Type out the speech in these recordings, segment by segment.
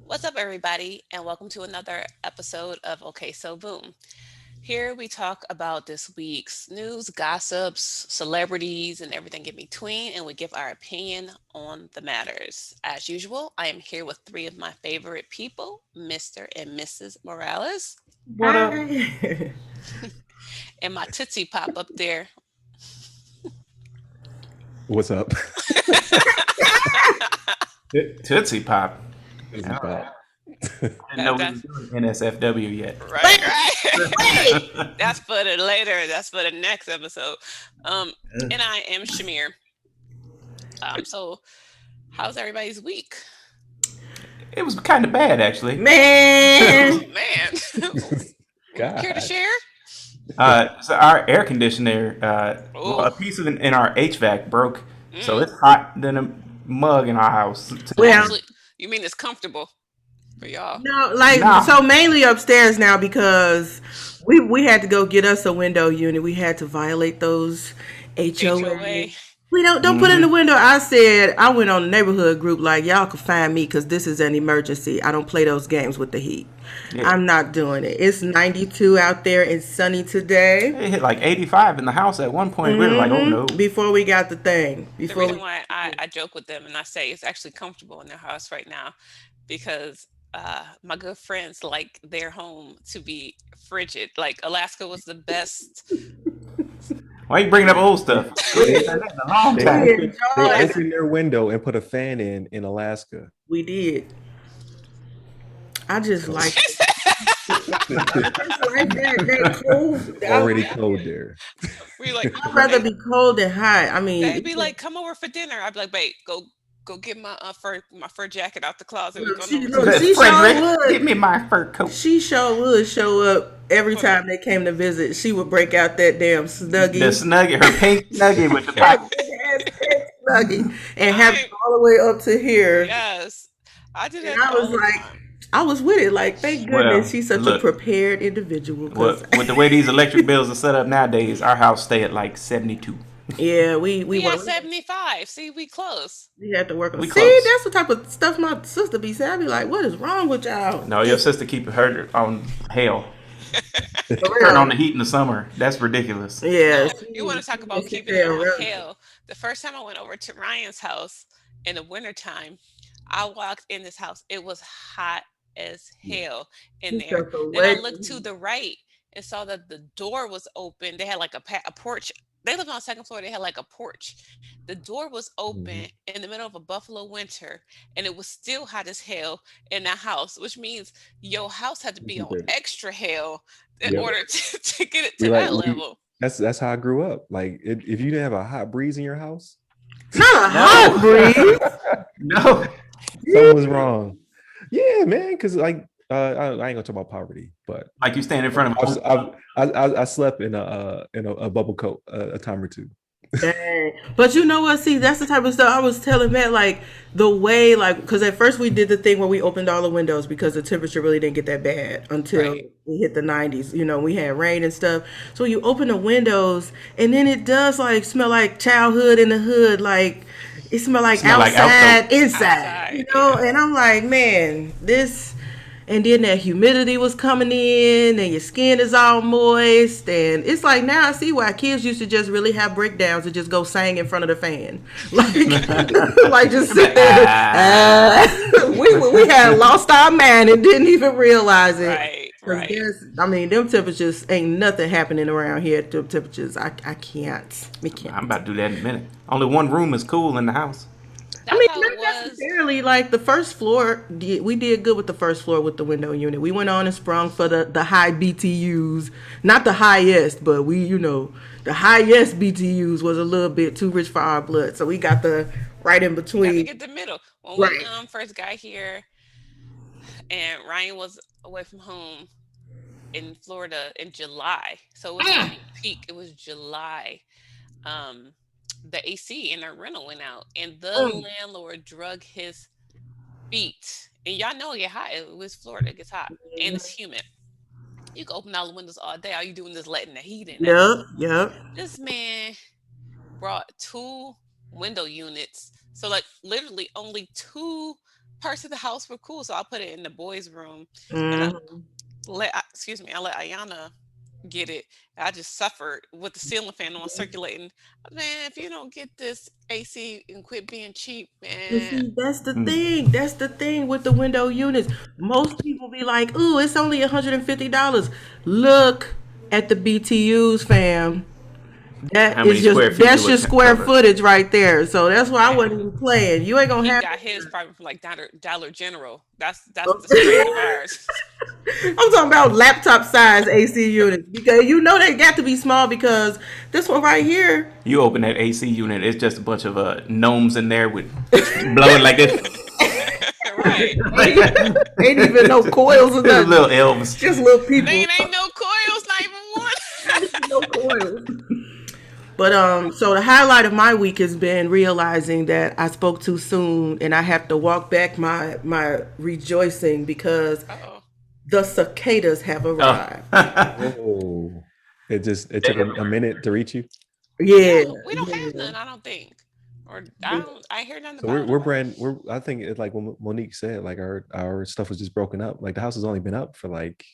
What's up, everybody, and welcome to another episode of Okay, So Boom. Here we talk about this week's news, gossips, celebrities, and everything in between, and we give our opinion on the matters. As usual, I am here with three of my favorite people, Mr. and Mrs. Morales, What up? Hi. and my Tootsie Pop up there. What's up? Tootsie Pop. Tootsie All right. Pop. Didn't know That, we that's was doing NSFW yet. right, Wait, right. wait. That's for the later. That's for the next episode. Um, and I am Chamire. So how's everybody's week? It was kind of bad, actually. Oh Man. man, care to God. share? So our air conditioner, well, Oh, a piece of in our HVAC broke, so mm. it's hot than a mug in our house Well, today. Actually, you mean it's comfortable for y'all? no, like Nah, so mainly upstairs now because we had to go get us a window unit. We had to violate those HOA. HOA. We don't put it in the hmm window. I said I went on the neighborhood group like y'all can find me because this is an emergency. I don't play those games with the heat. yeah, I'm not doing it. It's 92 out there and sunny today. it hit like 85 in the house at one point. We were like, "Oh no!" Before we got the thing, The before reason we. why I joke with them and I say it's actually comfortable in their house right now because my good friends like their home to be frigid. Like Alaska was the best. Why you bringing up old stuff? We They ain't done that in a long they We time. opened they enjoyed. Alaska. opened their window and put a fan in Alaska. We did. I just So like it. I just like that cold. already cold there. we like I'd rather they be cold than hot. I they'd mean, be like, "Come over for dinner." I'd be like, "Wait, go get my fur jacket out the closet. We're look, going over to look, dinner." she sure Frederick, would. give me my fur coat. She sure would show up every Hold on. time they came to visit. She would break out that damn The snuggie, snuggie, her pink snuggie with the that pocket. big ass pet snuggie, and have it I all the way up to here. yes, I do And that I was all the like, time. I was with it. Like, thank goodness Well, she's such a look, prepared individual. Cause with the way these electric bills are set up nowadays, our house stay at like 72. yeah, we We were. at 75. See, we close. We had to work on. We See, close. that's the type of stuff my sister be saying. I be like, what is wrong with y'all? No, your sister keep her on hell. For Turn on real. the heat in the summer. That's ridiculous. Yeah, No, you want to talk about she keeping stay it on around. hell. The first time I went over to Ryan's house in the wintertime, I walked in this house. It was hot as hell in She there. felt so Then I wet. looked to the right and saw that the door was open. They had like a porch. They lived on the second floor. They had like a porch. The door was open Mhm. in the middle of a Buffalo winter, and it was still hot as hell in the house, which means your house had to be on extra hell in Yep. order to get it We to like that we level. that's how I grew up. Like if you didn't have a hot breeze in your house, Not a hot No, breeze. no. something was wrong. Yeah, man. Because like I ain't gonna talk about poverty, but Like you stand in front of a I've, whole I've, I slept in a bubble coat a time or two. Dang. But you know what? See, that's the type of stuff I was telling Matt. Like the way, like, because at first we did the thing where we opened all the windows because the temperature really didn't get that bad until Right. we hit the 90s. You know, we had rain and stuff. So you open the windows, and then it does like smell like childhood in the hood. Like it smell like smell like alto. outside, inside. You Outside, know, yeah. and I'm like, man, this. And then that humidity was coming in, and your skin is all moist. And it's like now I see why kids used to just really have breakdowns and just go sing in front of the fan, like, like just sit there. Ah. We had lost our mind and didn't even realize it. Right, Cause right. I mean, them temperatures ain't nothing happening around here at them temperatures. I can't. We can't. I'm about to do that in a minute. Only one room is cool in the house. I That's mean, how it not was. necessarily. Like the first floor, we did good with the first floor with the window unit. We went on and sprung for the high BTUs, not the highest, but the highest BTUs was a little bit too rich for our blood, so we got the right in Got to between. get the middle. When we Right. first got here and Ryan was away from home in Florida in July. So it wasn't even peak. It was July. Um the AC in our rental went out and the Mm. landlord drug his feet. And y'all know it get hot. It was Florida, it gets hot. And it's humid. You can open all the windows all day. All you doing is letting the heat in. That's Yep. it. Yep. This man brought two window units. So like literally only two parts of the house were cool, so I put it in the boys' room, and Mhm. I let Ayana get it. I just suffered with the ceiling fan on circulating. Man, if you don't get this AC and quit being cheap, You man. see, that's the Mm. thing. That's the thing with the window units. Most people be like, "Ooh, it's only $150." Look at the BTUs, fam. How That many is just square feet that's do it your square cover? footage right there. So that's why I Man, wasn't even playing. You ain't gonna he have got his probably from like Dollar General. That's the strength of it. ours. I'm talking about laptop size AC units because you know they got to be small because this one right here. You open that AC unit, it's just a bunch of gnomes in there with blowing like this. Right. Ain't even no coils or Little nothing. little elves. Just little They people. ain't no coils, not even one. No coils. But so the highlight of my week has been realizing that I spoke too soon and I have to walk back my rejoicing because Uh-oh. the cicadas have Oh, arrived. Oh, it they took a everywhere. minute to reach you. Yeah, Yeah, we don't have yeah. none, I don't think. Or They- I hear nothing So about them. we're I think it's like what Monique said, like our stuff was just broken up. Like the house has only been up for like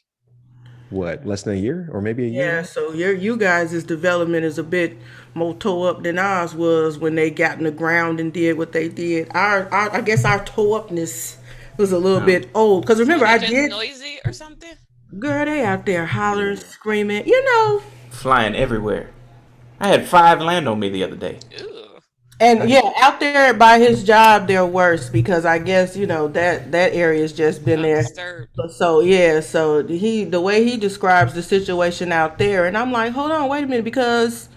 what, less than a year or maybe a year Yeah, now. so you guys' development is a bit more toe up than ours was when they got in the ground and did what they did. Our I guess our toe upness was a little Oh. bit old because So remember are they I just did. noisy or something? Girl, they out there hollering, screaming, you know. Flying everywhere. I had 5 land on me the other day. Ooh. And I, yeah, out there by his job, they're worse because I guess you know that area's just been there. Undisturbed. So yeah, so the way he describes the situation out there, and I'm like, hold on, wait a minute, because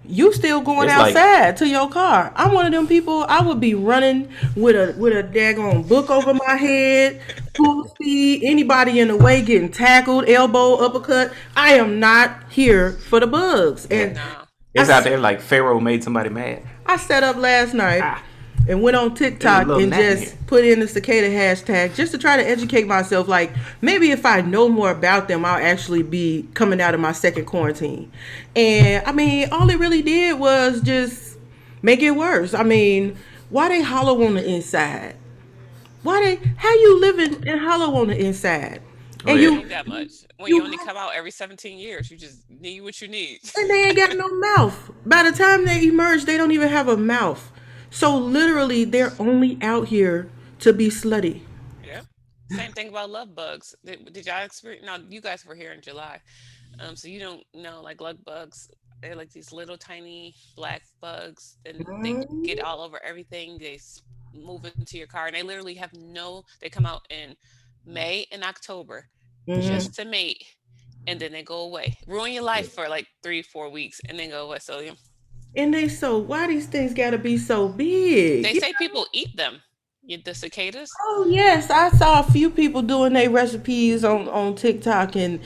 you still going it's like outside to your car. I'm one of them people. I would be running with a daggone book over my head, full speed. Anybody in the way getting tackled, elbow, uppercut. I am not here for the bugs. yeah, And No. I, it's out there like Pharaoh made somebody mad. I sat up last night Ah, and went on there's a TikTok little and gnat in here. just put in the cicada hashtag just to try to educate myself. Like maybe if I know more about them, I'll actually be coming out of my second quarantine. And I mean, all it really did was just make it worse. I mean, why they hollow on the inside? Why they? How you living in hollow on the inside? Oh And It yeah. ain't that much. When you you only come out every 17 years, you just need what you need. and they ain't got no mouth. By the time they emerge, they don't even have a mouth. So literally, they're only out here to be slutty. Yep. Same thing about love bugs. Did y'all experience? No, you guys were here in July. So you don't know, like lug bugs. They're like these little tiny black bugs, and they get all over everything. Move into your car, and they literally have no. They come out in May and October, Mm-hmm. just to mate, and then they go away. Ruin your life for like 3, 4 weeks, and then go away. So yeah. And they so why these things gotta be so big? They say people eat them. The cicadas. Oh yes, I saw a few people doing their recipes on TikTok and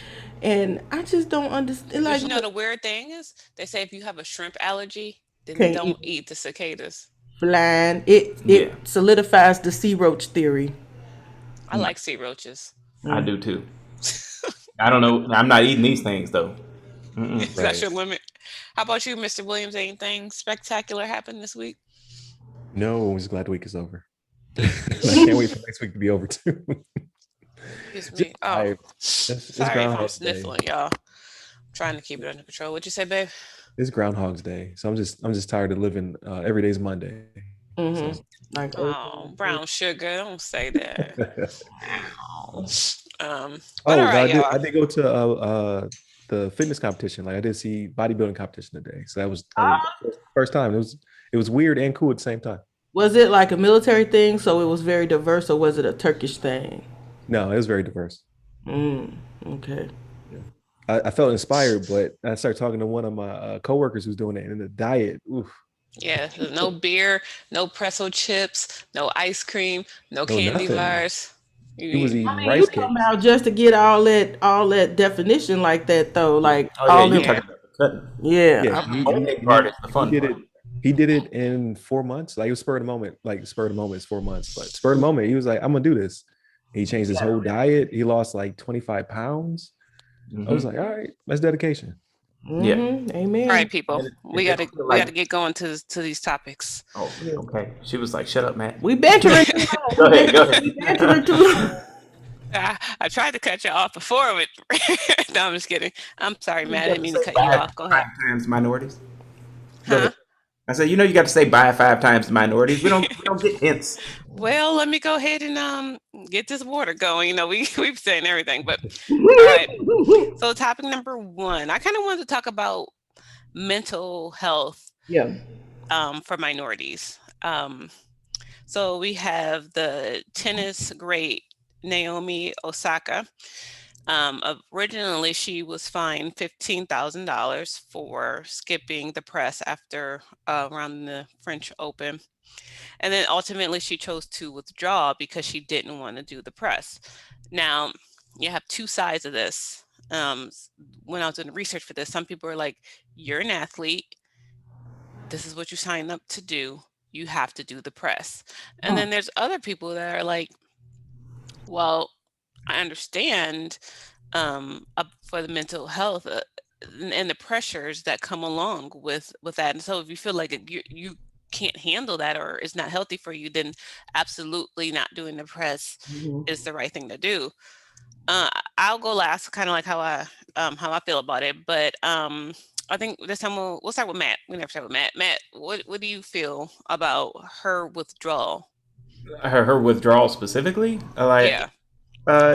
I just don't understand. But Like, you know look, the weird thing is, they say if you have a shrimp allergy, then can't eat don't eat the cicadas. flying. It Yeah. solidifies the sea roach theory. I like sea roaches. I do too. I don't know. I'm not eating these things though. Mm-mm. That's Right. your limit. How about you, Mr. Williams? Anything spectacular happened this week? No, I'm just glad the week is over. And I can't wait for next week to be over too. Excuse Just me. Oh, tired. It's sorry if I'm Groundhog's Day. sniffling, y'all. I'm trying to keep it under control. What'd you say, babe? It's Groundhog's Day, so I'm just tired of living. Every day's Monday. So Mm-hmm. Like Oh, brown sugar. Don't say that. But oh, all but right, I y'all. did go to the fitness competition. Like I did see bodybuilding competition today. So that was the first time. It was weird and cool at the same time. was it like a military thing, so it was very diverse, or was it a Turkish thing? No, it was very diverse. Mm, okay. Yeah. I felt inspired, but I started talking to one of my coworkers who's doing it, and the diet, oof, Yeah, no beer, no pretzel chips, no ice cream, no no candy nothing. bars. You He was eat, I eating mean, you rice come cakes. out just to get all that definition like that though, like Oh yeah, all you them. yeah. talking about the cutting? Yeah, Yeah, I he The mean, he cake part he is the he fun did part. it. He did it in 4 months. Like it was spur of the moment. Like spur of the moment is 4 months, but spur of the moment, he was like, "I'm gonna do this." He changed his whole diet. He lost like 25 pounds. I was Hmm. like, "All right, that's dedication." Yeah. Mm-hmm. All right, Amen. people, If they don't feel we like, gotta get going to these topics. oh, Yeah. okay. She was like, "Shut up, Matt." We bantering too long. Go ahead. Go ahead. We bantering too long. I tried to cut you off before with. No, I'm just kidding. I'm sorry, You Matt. I got didn't to mean to say cut you Five, off. Go ahead. five times minorities. Go ahead. Huh? I said, you got to say bye 5 times to minorities. We don't get hints. Well, let me go ahead and get this water going. We've saying everything, but all right. So topic number one, I kind of wanted to talk about mental health Yeah. for minorities. So we have the tennis great Naomi Osaka. Originally, she was fined $15,000 for skipping the press after around the French Open. And then ultimately, she chose to withdraw because she didn't want to do the press. Now, you have two sides of this. When I was doing research for this, some people are like, you're an athlete. This is what you signed up to do. You have to do the press. And then there's other people that are like, well, I understand for the mental health and the pressures that come along with that. And so if you feel like you can't handle that or it's not healthy for you, then absolutely not doing the press Mhm. is the right thing to do. Uh, I'll go last, kind of like how I feel about it. But I think this time we'll start with Matt. We never start with Matt. Matt, what do you feel about her withdrawal? Her withdrawal specifically, like, Yeah,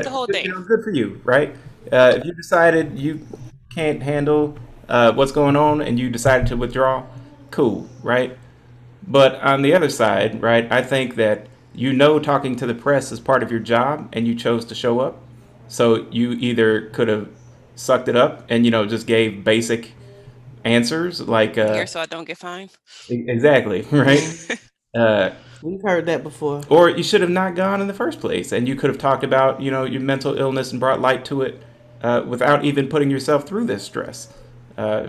the whole thing. good for you, right? If you decided you can't handle what's going on and you decided to withdraw, cool, right? But on the other side, right, I think that talking to the press is part of your job and you chose to show up. So you either could have sucked it up and, just gave basic answers like, I'm here so I don't get fined. exactly, right? Mhm. Uh, We've heard that before. or you should have not gone in the first place and you could have talked about, your mental illness and brought light to it without even putting yourself through this stress. Uh,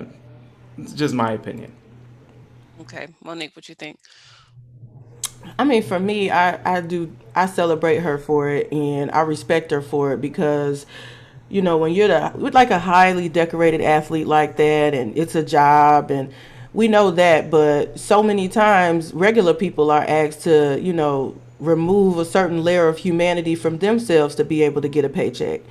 it's just my opinion. Okay, Monique, what you think? I mean, for me, I celebrate her for it, and I respect her for it because, when you're with like a highly decorated athlete like that, and it's a job, and we know that, but so many times regular people are asked to, remove a certain layer of humanity from themselves to be able to get a paycheck.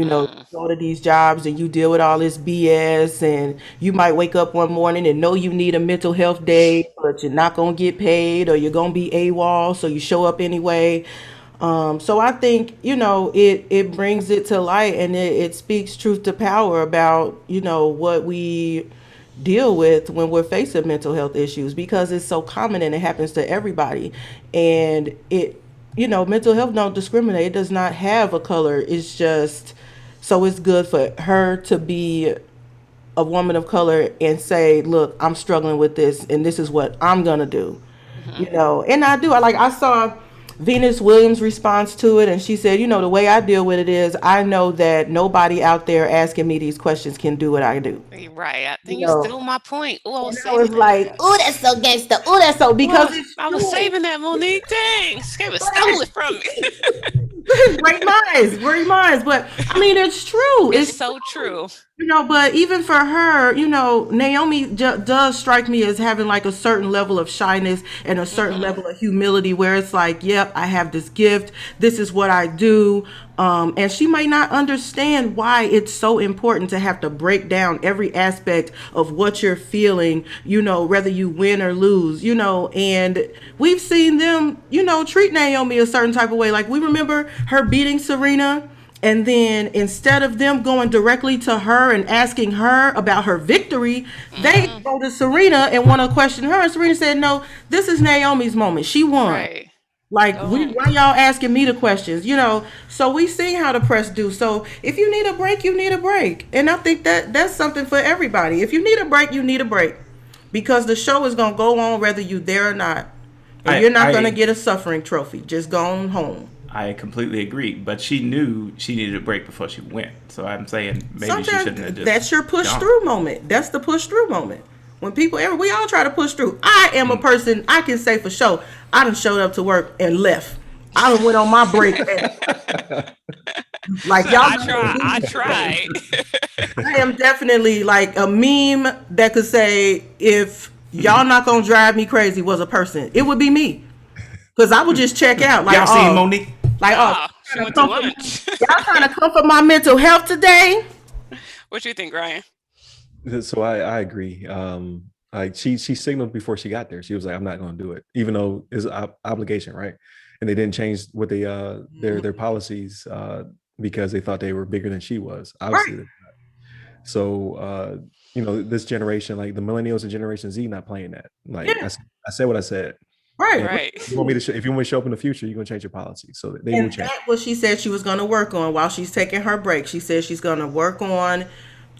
Mm, Go to these jobs and you deal with all this BS, and you might wake up one morning and know you need a mental health day, but you're not gonna get paid, or you're gonna be AWOL, so you show up anyway. So I think, it brings it to light, and it speaks truth to power about, what we deal with when we're facing mental health issues, because it's so common and it happens to everybody. And mental health don't discriminate. It does not have a color. It's just, so it's good for her to be a woman of color and say, look, I'm struggling with this and this is what I'm gonna do. hmm And I saw Venus Williams' response to it, and she said, the way I deal with it is I know that nobody out there asking me these questions can do what I do. You're right. I You think you know, stole my point. Oh, I was and I was saving it. like, oh, that's so gangster. Oh, that's so, because Oh, it's I was true. saving that, Monique. Dang, Skip But stole it from me. great minds, great minds. But I mean, it's true. It's It's so true. true. But even for her, Naomi does strike me as having like a certain level of shyness and a certain hmm level of humility, where it's like, yep, I have this gift. This is what I do. And she might not understand why it's so important to have to break down every aspect of what you're feeling, whether you win or lose, and we've seen them, treat Naomi a certain type of way. Like, we remember her beating Serena, and then instead of them going directly to her and asking her about her victory, they hmm go to Serena and want to question her. And Serena said, no, this is Naomi's moment. She won. Right. Like, Go home. why y'all asking me the questions? So we see how the press do. So if you need a break, you need a break. And I think that that's something for everybody. If you need a break, you need a break. Because the show is going to go on whether you there or not. And I you're not going to I get a suffering trophy. Just go on home. I completely agree, but she knew she needed a break before she went. So I'm saying maybe she shouldn't have Sometimes just that's your push gone. through moment. That's the push through moment. When we all try to push through. I am a person, I can say for sure, I done showed up to work and left. I done went on my break and Like She's like, y'all I gonna try. I do this. tried. I am definitely like a meme that could say if y'all not gonna drive me crazy was a person, it would be me. Cause I would just check out Y'all seen oh, Monique? y'all Ah, she trying to went to comfort lunch. y'all trying to comfort my mental health today. What you think, Ryan? So I agree. Like she signaled before she got there. She was like, "I'm not going to do it," even though it's an obligation, right? And they didn't change what they their policies because they thought they were bigger than she was. Right, Obviously, so this generation, like the millennials and Generation Z, not playing that. Like yeah, I said what I said, right. and Right. you want me to if you want me to show up in the future, you're going to change your policy. So they will And change. that what she said she was going to work on while she's taking her break. She said she's going to work on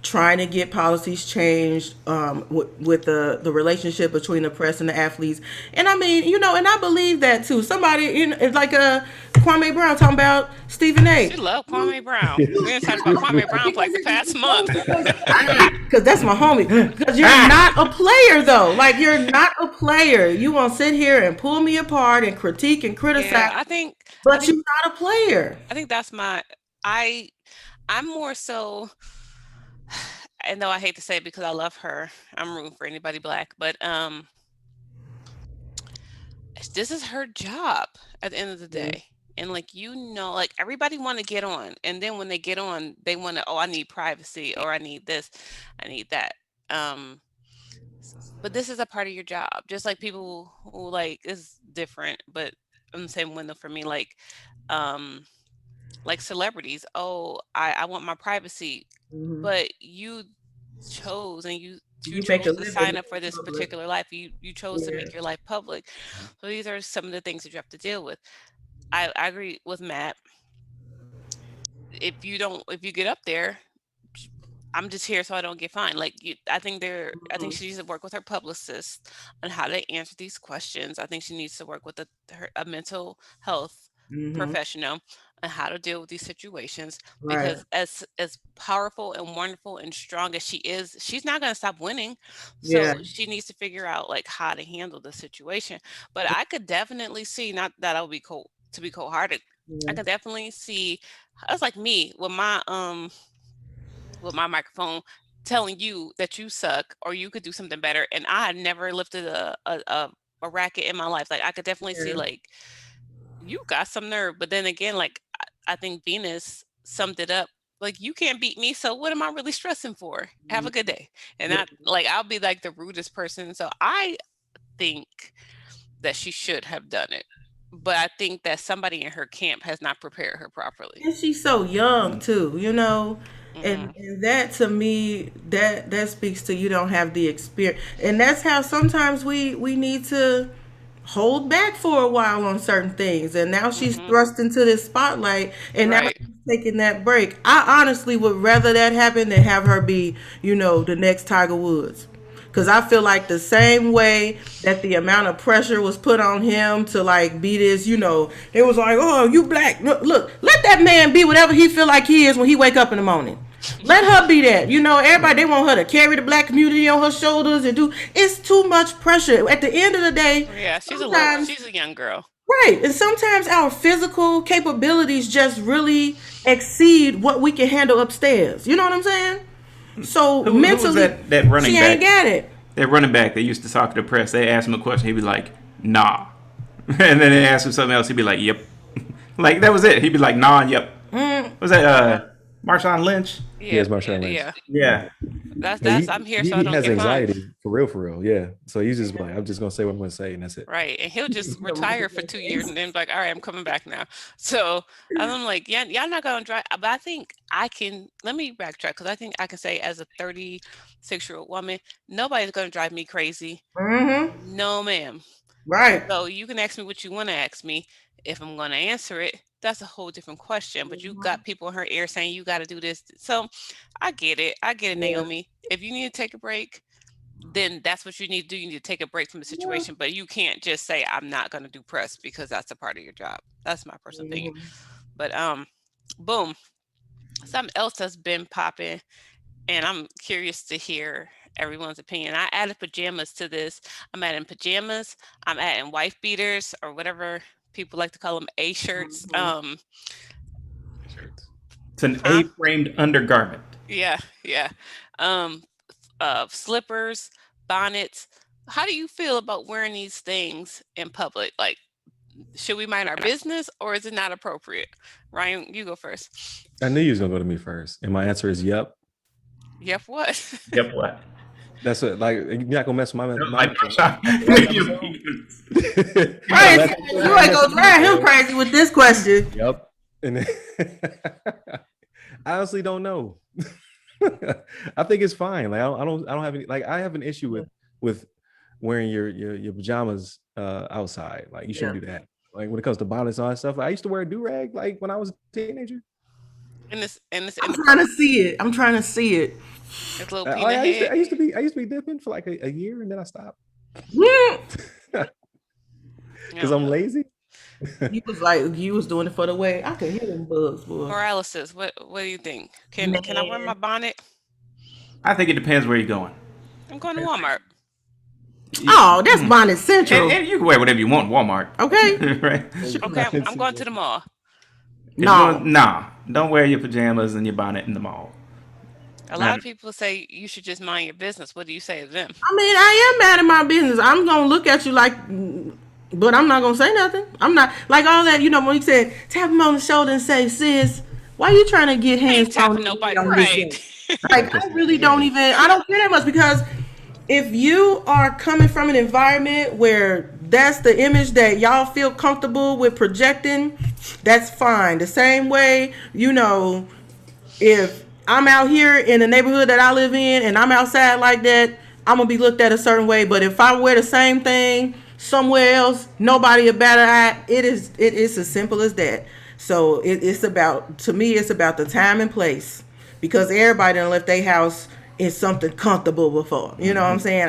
trying to get policies changed with the relationship between the press and the athletes. And I mean, and I believe that too. Somebody, it's like Kwame Brown talking about Stephen She A. loved Kwame Brown. We didn't talk about Kwame Brown for like the past month. Because that's my homie. Because you're not a player though. Like you're not a player. You won't sit here and pull me apart and critique and criticize, Yeah, I but think you're not a player. I think that's my I I'm more so, and though I hate to say it because I love her, I'm rooting for anybody black, but this is her job at the end of the day. And like like everybody want to get on, and then when they get on, they want to, oh, I need privacy, or I need this, I need that. Um, but this is a part of your job, just like people who like is different, but in the same window for me, um, like celebrities. Oh, I want my privacy, but you You make a chose to sign living up for in this public. particular life. You chose to Yeah. make your life public. So these are some of the things that you have to deal with. I agree with Matt. If you get up there, I'm just here so I don't get fined. I think she needs to work with her publicist on how to answer these questions. I think she needs to work with a mental health Mm-hmm. professional on how to deal with these situations, Right. because as powerful and wonderful and strong as she is, she's not going to stop winning. Yeah. So she needs to figure out like how to handle the situation. But I could definitely see, not that I would be cold to be cold-hearted. I Yeah. could definitely see, that's like me with my microphone telling you that you suck or you could do something better, and I had never lifted a racket in my life. Like I could definitely see Yeah. like you got some nerve, but then again, like I think Venus summed it up. Like you can't beat me, so what am I really stressing for? Have a good day. And Yeah. not like I'll be like the rudest person. So I think that she should have done it. But I think that somebody in her camp has not prepared her properly. And she's so young too, Hmm. and that to me that speaks to you don't have the experience, and that's how sometimes we need to hold back for a while on certain things. And now she's Hmm. thrust into this spotlight, and now Right. she's taking that break. I honestly would rather that happen than have her be, the next Tiger Woods. Because I feel like the same way that the amount of pressure was put on him to like be this, it was like, oh, you black. Look, let that man be whatever he feel like he is when he wake up in the morning. Let her be that. Everybody, they want her to carry the black community on her shoulders and do. It's too much pressure. At the end of the day, Yeah, sometimes, she's a young girl. right, and sometimes our physical capabilities just really exceed what we can handle upstairs. You know what I'm saying? So Who was mentally, that she running ain't back? got it. That running back that used to talk to the press. They asked him a question. He'd be like, "Nah," and then they asked him something else. He'd be like, "Yep." Like that was it. He'd be like, "Nah," and "Yep." Was that Marshawn Lynch? He Yeah, has Marshawn Lynch. yeah. Yeah. That's I'm here so I He don't has get fined. anxiety for real. Yeah. So he's just like, I'm just gonna say what I'm gonna say, and that's it. Right. And he'll just retire for 2 years and then be like, all right, I'm coming back now. So I'm like, yeah, y'all not gonna drive. But I think I can let me backtrack, because I think I can say as a 36-year-old woman, nobody's gonna drive me crazy. Mm-hmm. No, ma'am. Right. So you can ask me what you want to ask me. If I'm going to answer it, that's a whole different question. But you got people in her ear saying you got to do this. So I get it. I get it, Yeah. Naomi. If you need to take a break, then that's what you need to do. You need to take a break from the Yeah. situation, but you can't just say I'm not going to do press because that's a part of your job. That's my personal opinion. Mhm. But boom, something else that's been popping, and I'm curious to hear everyone's opinion. I added pajamas to this. I'm adding pajamas. I'm adding wife beaters or whatever people like to call them, A shirts. Mhm. Shirts. It's an Huh? A-framed undergarment. Yeah, yeah. Um, Slippers, bonnets. How do you feel about wearing these things in public? Like, should we mind our business or is it not appropriate? Ryan, you go first. I knew you was gonna go to me first, and my answer is yep. Yep, what? Yep, what? That's it. Like you're not gonna mess with my Like mind my shop. the last episode. You know, Right, last episode you I ain't messed gonna with you, drive him bro. crazy with this question. Yep. And I honestly don't know. I think it's fine. Like I don't have any. Like I have an issue with wearing your pajamas outside. Like you Yeah. shouldn't do that. Like when it comes to bonnets and all that stuff. I used to wear a do rag like when I was a teenager. In I'm the trying to park, see it. I'm trying to see it. his little I, peanut I used head. to I used to be I used to be dipping for like a year and then I stopped Mm. You because know, I'm lazy. You was like you was doing it for the way. I could hear them bugs, boy. paralysis. What do you think? Can I wear my Man. bonnet? I think it depends where you're going. I'm going to Walmart. Oh, that's Bonnet And, Central. and you can wear whatever you want in Walmart. Okay. Right? Okay, I'm going to the mall. If you No. want, nah, don't wear your pajamas and your bonnet in the mall. A lot Not, of people say you should just mind your business. What do you say to them? I mean, I am mad at my business. I'm gonna look at you like, but I'm not gonna say nothing. I'm not like all that. You know, when he said tap him on the shoulder and say, "Sis, why you trying to get I ain't hands thrown tapping at me nobody. on this Right. day?" Don't Like, kiss I my really don't hand. even. I don't care that much because if you are coming from an environment where that's the image that y'all feel comfortable with projecting, that's fine. The same way, you know, if I'm out here in the neighborhood that I live in and I'm outside like that, I'm gonna be looked at a certain way. But if I wear the same thing somewhere else, nobody a better eye. It is as simple as that. So it's about to me, it's about the time and place because everybody done left their house in something comfortable before. You know what I'm saying?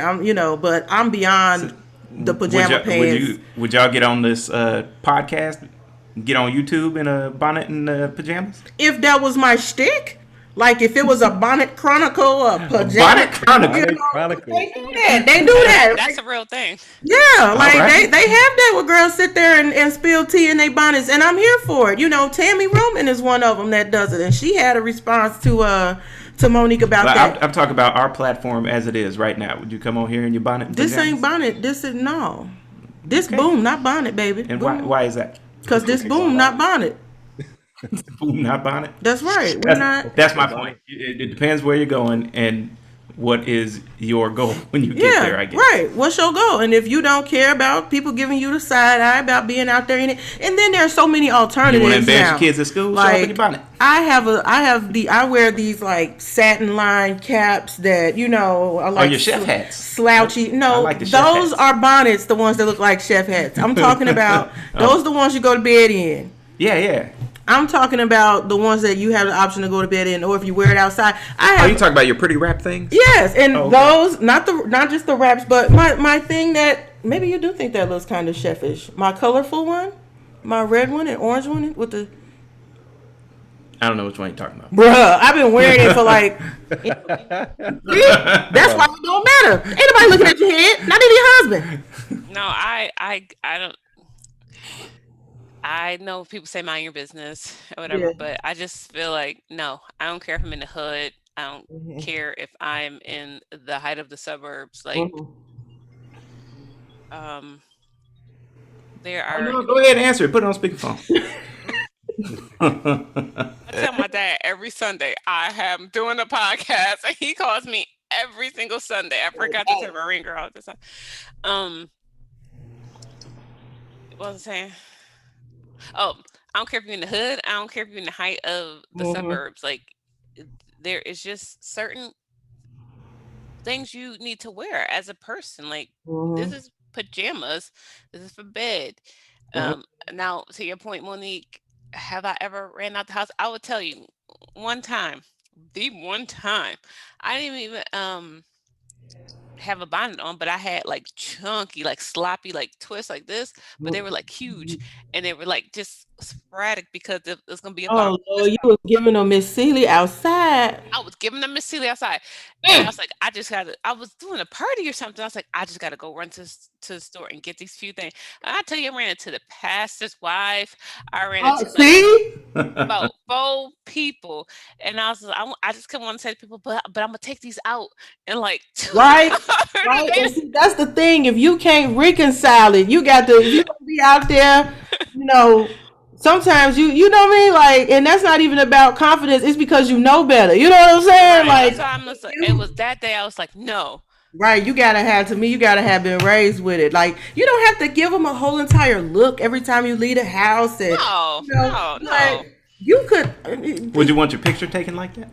But I'm so, beyond the would pajama y'all would pants. you would y'all get on this podcast? Get on YouTube in a bonnet and pajamas? If that was my shtick, like if it was a bonnet chronicle or A bonnet pajama, chronicle. you Bonnet know, Chronicle. they do that. They do that. That's Like, a real thing. yeah, All like they right. have that where girls sit there and spill tea in their bonnets, and I'm here for it. You know, Tammy Roman is one of them that does it, and she had a response to Monique about But that. I'm talking about our platform as it is right now. Would you come on here in your bonnet and This ain't pajamas? bonnet. This is no. This Okay. boom, not bonnet, baby. And why Boom, why is that? because this boom, not bonnet. Food, not bonnet. That's right. We're That's not. that's my point. Bonnet. It depends where you're going and what is your goal when you get there. Yeah, I guess. right. What's your goal? And if you don't care about people giving you the side eye about being out there in it, and then there's so many You want to alternatives embarrass now. your kids at school? Show up in your Like bonnet. I wear these like satin lined caps that are like your chef hats. slouchy. I No, like the chef those hats. are bonnets, the ones that look like chef hats. I'm talking about those are the ones you go to bed in. Yeah, yeah. I'm talking about the ones that you have the option to go to bed in, or if you wear it outside. I Oh, have you talking about your pretty wrap things? Yes, and Oh, okay. those not just the wraps, but my thing that maybe you do think that looks kind of chefish. My colorful one, my red one and orange one with the I don't know which one you're talking about. bruh. I've been wearing it for like. See, that's why it don't matter. Ain't nobody looking at your head. Not even your husband. No, I don't. I know people say mind your business or Yeah. whatever, but I just feel like no, I don't care if I'm in the hood. I don't Mhm. care if I'm in the height of the suburbs. Like, Mhm. um, there Oh, are. no, go ahead and answer it. Put it on speakerphone. I tell my dad every Sunday I am doing a podcast, and he calls me every single Sunday. I forgot to turn my ringer off this time. Um, what was I saying? Oh, I don't care if you're in the hood. I don't care if you're in the height of the Mhm. suburbs. Like, there is just certain things you need to wear as a person. Like, this Mhm. is pajamas. This is for bed. Mhm. Um, Now to your point, Monique, have I ever ran out the house? I would tell you one time, the one time, I didn't even have a bonnet on, but I had like chunky, like sloppy, like twists like this, but they were like huge and they were like just sporadic because it's gonna be a bar Oh mitzvah. Lord, you was giving them Miss Seeley outside. I was giving them Miss Celia outside, and I was like, I just got to. I was doing a party or something. I was like, I just got to go run to the store and get these few things. And I tell you, I ran into the pastor's wife. I ran Oh, into like see? about 4 people, and I was like, I just couldn't want to say to people, but I'm gonna take these out in like 2 Right? hours. Right? And see, that's the thing. If you can't reconcile it, you got to, if you gonna be out there, you know, sometimes you know what I mean? Like, and that's not even about confidence, it's because you know better. You know what I'm saying? Right. That's Like, why I'm just like, it you, was that day. I was like, no, right, you gotta have, to me, you gotta have been raised with it. Like, you don't have to give them a whole entire look every time you leave the house, and no, you know, no, but no. you could. Would you want your picture taken like that?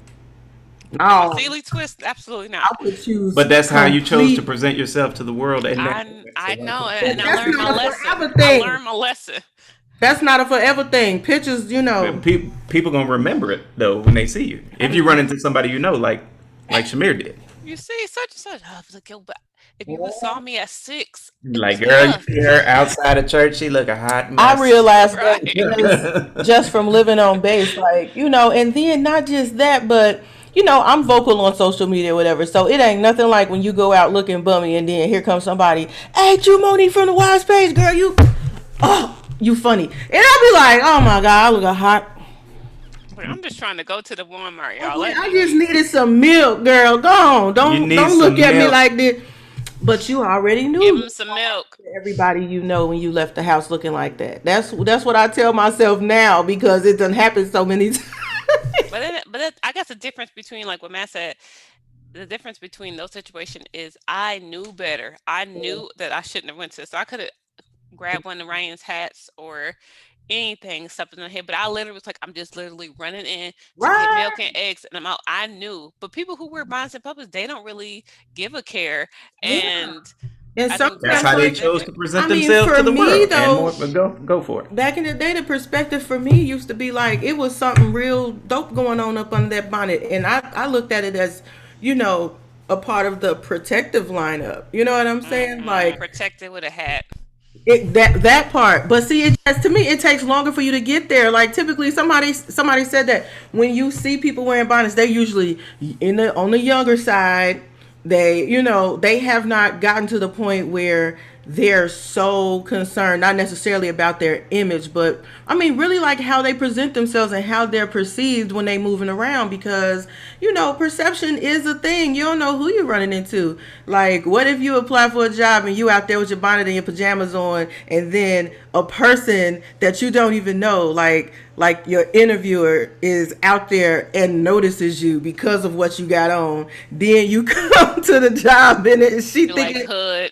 In my Oh, Sealy twist, absolutely I not. would choose But that's how you chose to complete. present yourself to the world in that moment. So I like, know, But and I that's learned my not a lesson. forever I thing. learned my lesson. That's not a forever thing. Pictures, you know. people gonna remember it though when they see you. If you run into somebody you know, like Shamir did, You see, such and such. I was like, yo, but if you would saw me at 6, it like was girl, you enough. see her outside of church, she look a hot I mess. realized that Right. just from living on base, like, you know, and then not just that, but you know, I'm vocal on social media or whatever. So it ain't nothing like when you go out looking bummy and then here comes somebody, hey, you Monique from the Wise Page, girl, you, oh, you funny. And I'll be like, oh my God, I look a hot. But I'm just trying to go to the Walmart, Oh y'all. boy, Let I me just eat. needed some milk, girl. Go on. You Don't need don't look some at me milk. like this. But you already Give knew him some milk. everybody you know when you left the house looking like that. That's what I tell myself now because it done happened so many times. I guess the difference between like what Matt said, the difference between those situations is I knew better. I knew that I shouldn't have went to. So I could have grabbed one of Ryan's hats or anything, stuff in the head. But I literally was like, I'm just literally running in to get Right. milk and eggs, and I'm out. I knew, but people who wear bonds in public, they don't really give a care, Yeah. and And I think That's sometimes, how they like, perspective chose to different. present I mean, themselves for to the me world, and though, more. But go for it. back in the day, the perspective for me used to be like it was something real dope going on up under that bonnet, and I looked at it as, you know, a part of the protective lineup. You know what I'm saying? Like Protected with a hat. that part. But see, it just, to me it takes longer for you to get there. Like typically somebody said that when you see people wearing bonnets, they're usually in the on the younger side. They, you know, they have not gotten to the point where they're so concerned, not necessarily about their image, but I mean really like how they present themselves and how they're perceived when they moving around, because you know perception is a thing. You don't know who you're running into. Like what if you apply for a job and you out there with your bonnet and your pajamas on, and then a person that you don't even know, like your interviewer is out there and notices you because of what you got on, then you come to the job and she You like thinking, hood.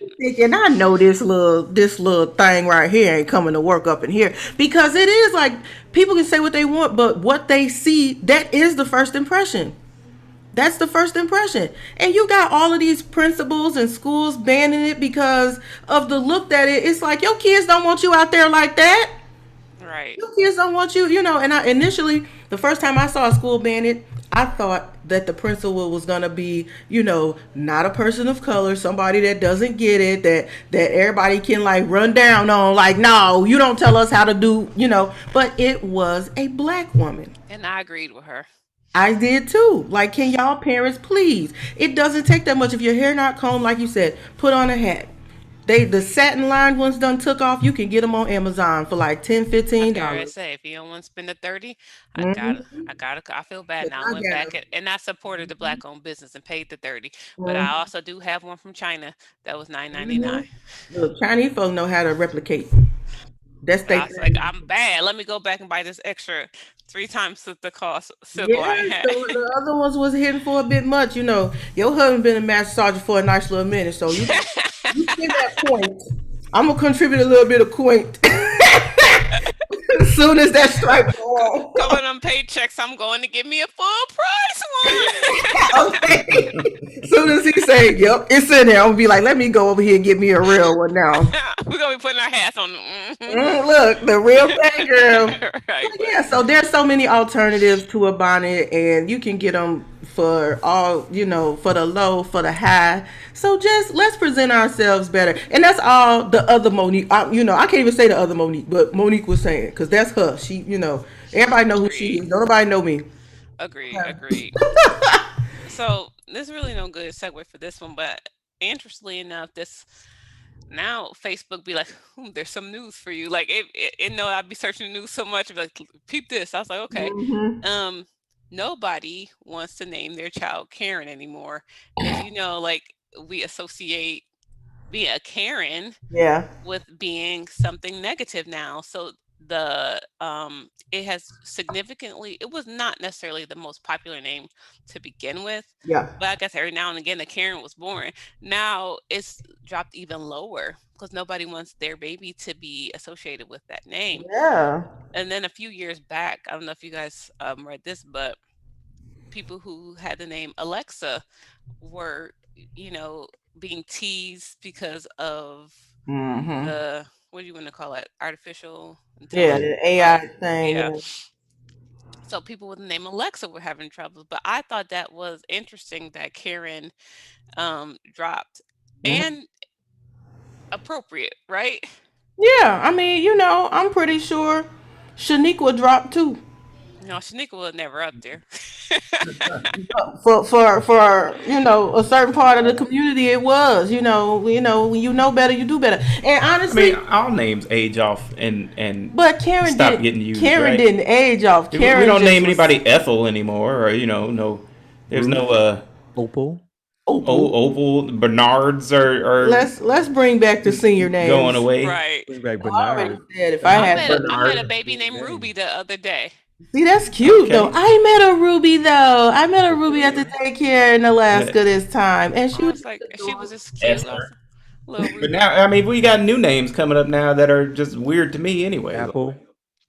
I know this little thing right here ain't coming to work up in here, because it is like people can say what they want, but what they see, that is the first impression. That's the first impression. And you got all of these principals and schools banning it because of the look that it's like your kids don't want you out there like that. Right. Your kids don't want you, you know. And I initially, the first time I saw a school ban it, I thought that the principal was gonna be, you know, not a person of color, somebody that doesn't get it, that everybody can like run down on, like, no, you don't tell us how to do, you know. But it was a black woman. And I agreed with her. I did too. Like, can y'all parents please? It doesn't take that much. If your hair not combed, like you said, put on a hat. The satin lined ones done took off. You can get them on Amazon for like 10, I $15. gotta say, if you don't want to spend the 30, Mm-hmm. I feel bad now. I I went back got and I supported the black owned business and paid the 30. But I them. also do have one from China that was 9.99. Look, Chinese folks know how to replicate. That's But their I was like, thing. I'm bad. Let me go back and buy this extra 3 times the cost silk Yeah, line hat. the other ones was hitting for a bit much. You know, your husband been a master sergeant for a nice little minute, so you spend that point. I'm gonna contribute a little bit of coin as soon as that stripe go Coming on. on paychecks, I'm going to give me a full price one. Okay. As soon as he say, "Yep, it's in there," I'm gonna be like, "Let me go over here and get me a real one now." We're gonna be putting our hats on. Look, the real thing, girl. Right, But but yeah, so there's so many alternatives to a bonnet, and you can get them for all, for the low, for the high. So just let's present ourselves better, and that's all the other Monique. I can't even say the other Monique, but Monique was saying because that's her. She, everybody know who she Agreed. is. Nobody know me. Agreed. Agreed. So there's really no good segue for this one, but interestingly enough, this now Facebook be like, there's some news for you. Like it know I'd be searching the news so much, it'd be like, peep this. I was like, okay. Um, Nobody wants to name their child Karen anymore. Because like we associate being a Karen Yeah, with being something negative now. So it has significantly, it was not necessarily the most popular name to begin with, yeah, but I guess every now and again a Karen was born. Now it's dropped even lower because nobody wants their baby to be associated with that name. yeah. And then a few years back, I don't know if you guys read this, but people who had the name Alexa were, you know, being teased because of Mm-hmm. the, what do you want to call it? Artificial Yeah, intelligence. the Oh, AI thing. yeah. Yeah. So people with the name Alexa were having troubles, but I thought that was interesting that Karen dropped Mhm. and appropriate, right? Yeah, I mean, I'm pretty sure Shaniqua dropped too. No, Shanika was never up there. For a certain part of the community, it was. When you know better, you do better. And I mean, honestly, all names age off and but stop getting used, Karen right? didn't age off. We Karen don't just name was anybody Ethel anymore, or no. There's no Ruth, Opal. opal. Opal Bernards are Let's bring back the senior going names. away. Right. Bring back I already Bernard. said if I That's I had met a I met a Bernard. baby a named name. Ruby the other day. See, that's cute though. Okay. I met a Ruby though. I met a Ruby at the Okay. daycare in Uh, Alaska this time, and she I was was like, just she was adorable. just cute. I was Esther. little But Ruby. now, I mean, we got new names coming up now that are just weird to me anyway. Like Apple.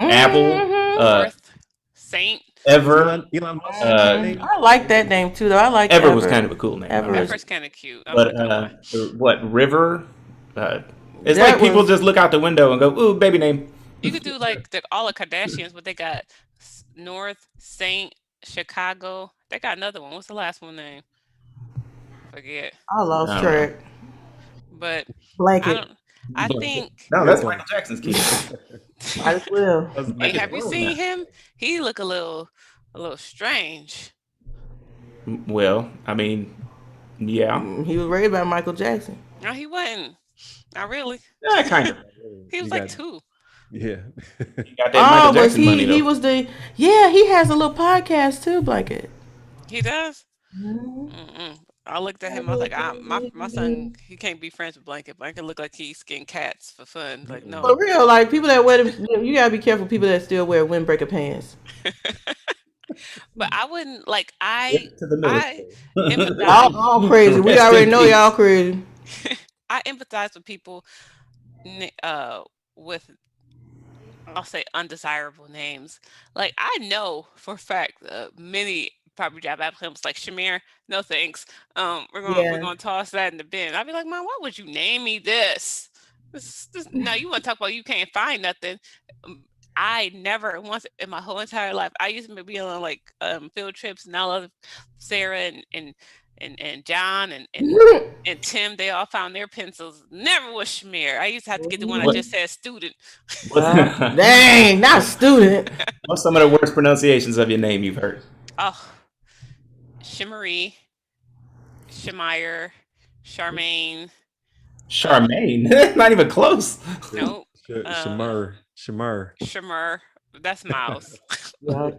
Apple, Mm-hmm. North, Saint. Was Ever. Elon Musk's Uh, Mm-hmm. name? I like that name too, though. I like Ever was Ever. kind of a cool name, I Ever will is say. Ever's kind of cute. I'm But not gonna lie. what River? Uh, it's like that people was just look out the window and go, "Ooh, baby name." You could do like all the Kardashians, but they got North, Saint, Chicago. They got another one. What's the last one name? Forget. I lost I don't know. track. But I Blanket. don't. I think. No, that's Ripple. Michael Jackson's kid. Might as well. That was Hey, Michael have you Jackson. seen him? He look a little strange. Well, I mean, yeah, He was raised by Michael Jackson. No, he wasn't. Not really. yeah, kind of. He was You like got, two. yeah. He got that Michael Oh, was Jackson money he though. was the yeah, he has a little podcast too, Blanket. He does. Mhm. Mm-mm. I looked at him. I was like, my son, he can't be friends with Blanket. Blanket look like he's skin cats for fun. Like, For no. real, like people that wear you gotta be careful people that still wear windbreaker pants. But I wouldn't like. To the I military. empathize. All crazy. We Rest already in know y'all peace. crazy. I empathize with people ni- uh with, I'll say, undesirable names. Like I know for a fact many property job applicants like Chamire, no thanks. We're Yeah. gonna toss that in the bin. I'd be like, Mom, why would you name me this? This no, you want to talk about you can't find nothing. I never once in my whole entire life. I used to be on like field trips, and I love Sarah and John and Tim. They all found their pencils. Never was Shamir. I used to have to get the one I What? just said student. Dang, not student. What's some of the worst pronunciations of your name you've heard? Oh, Shimmery, Chamire, Charmaine. Uh, Charmaine. Not even close. nope. Shamar. Shamar. Shimmer. That's Miles. Yeah.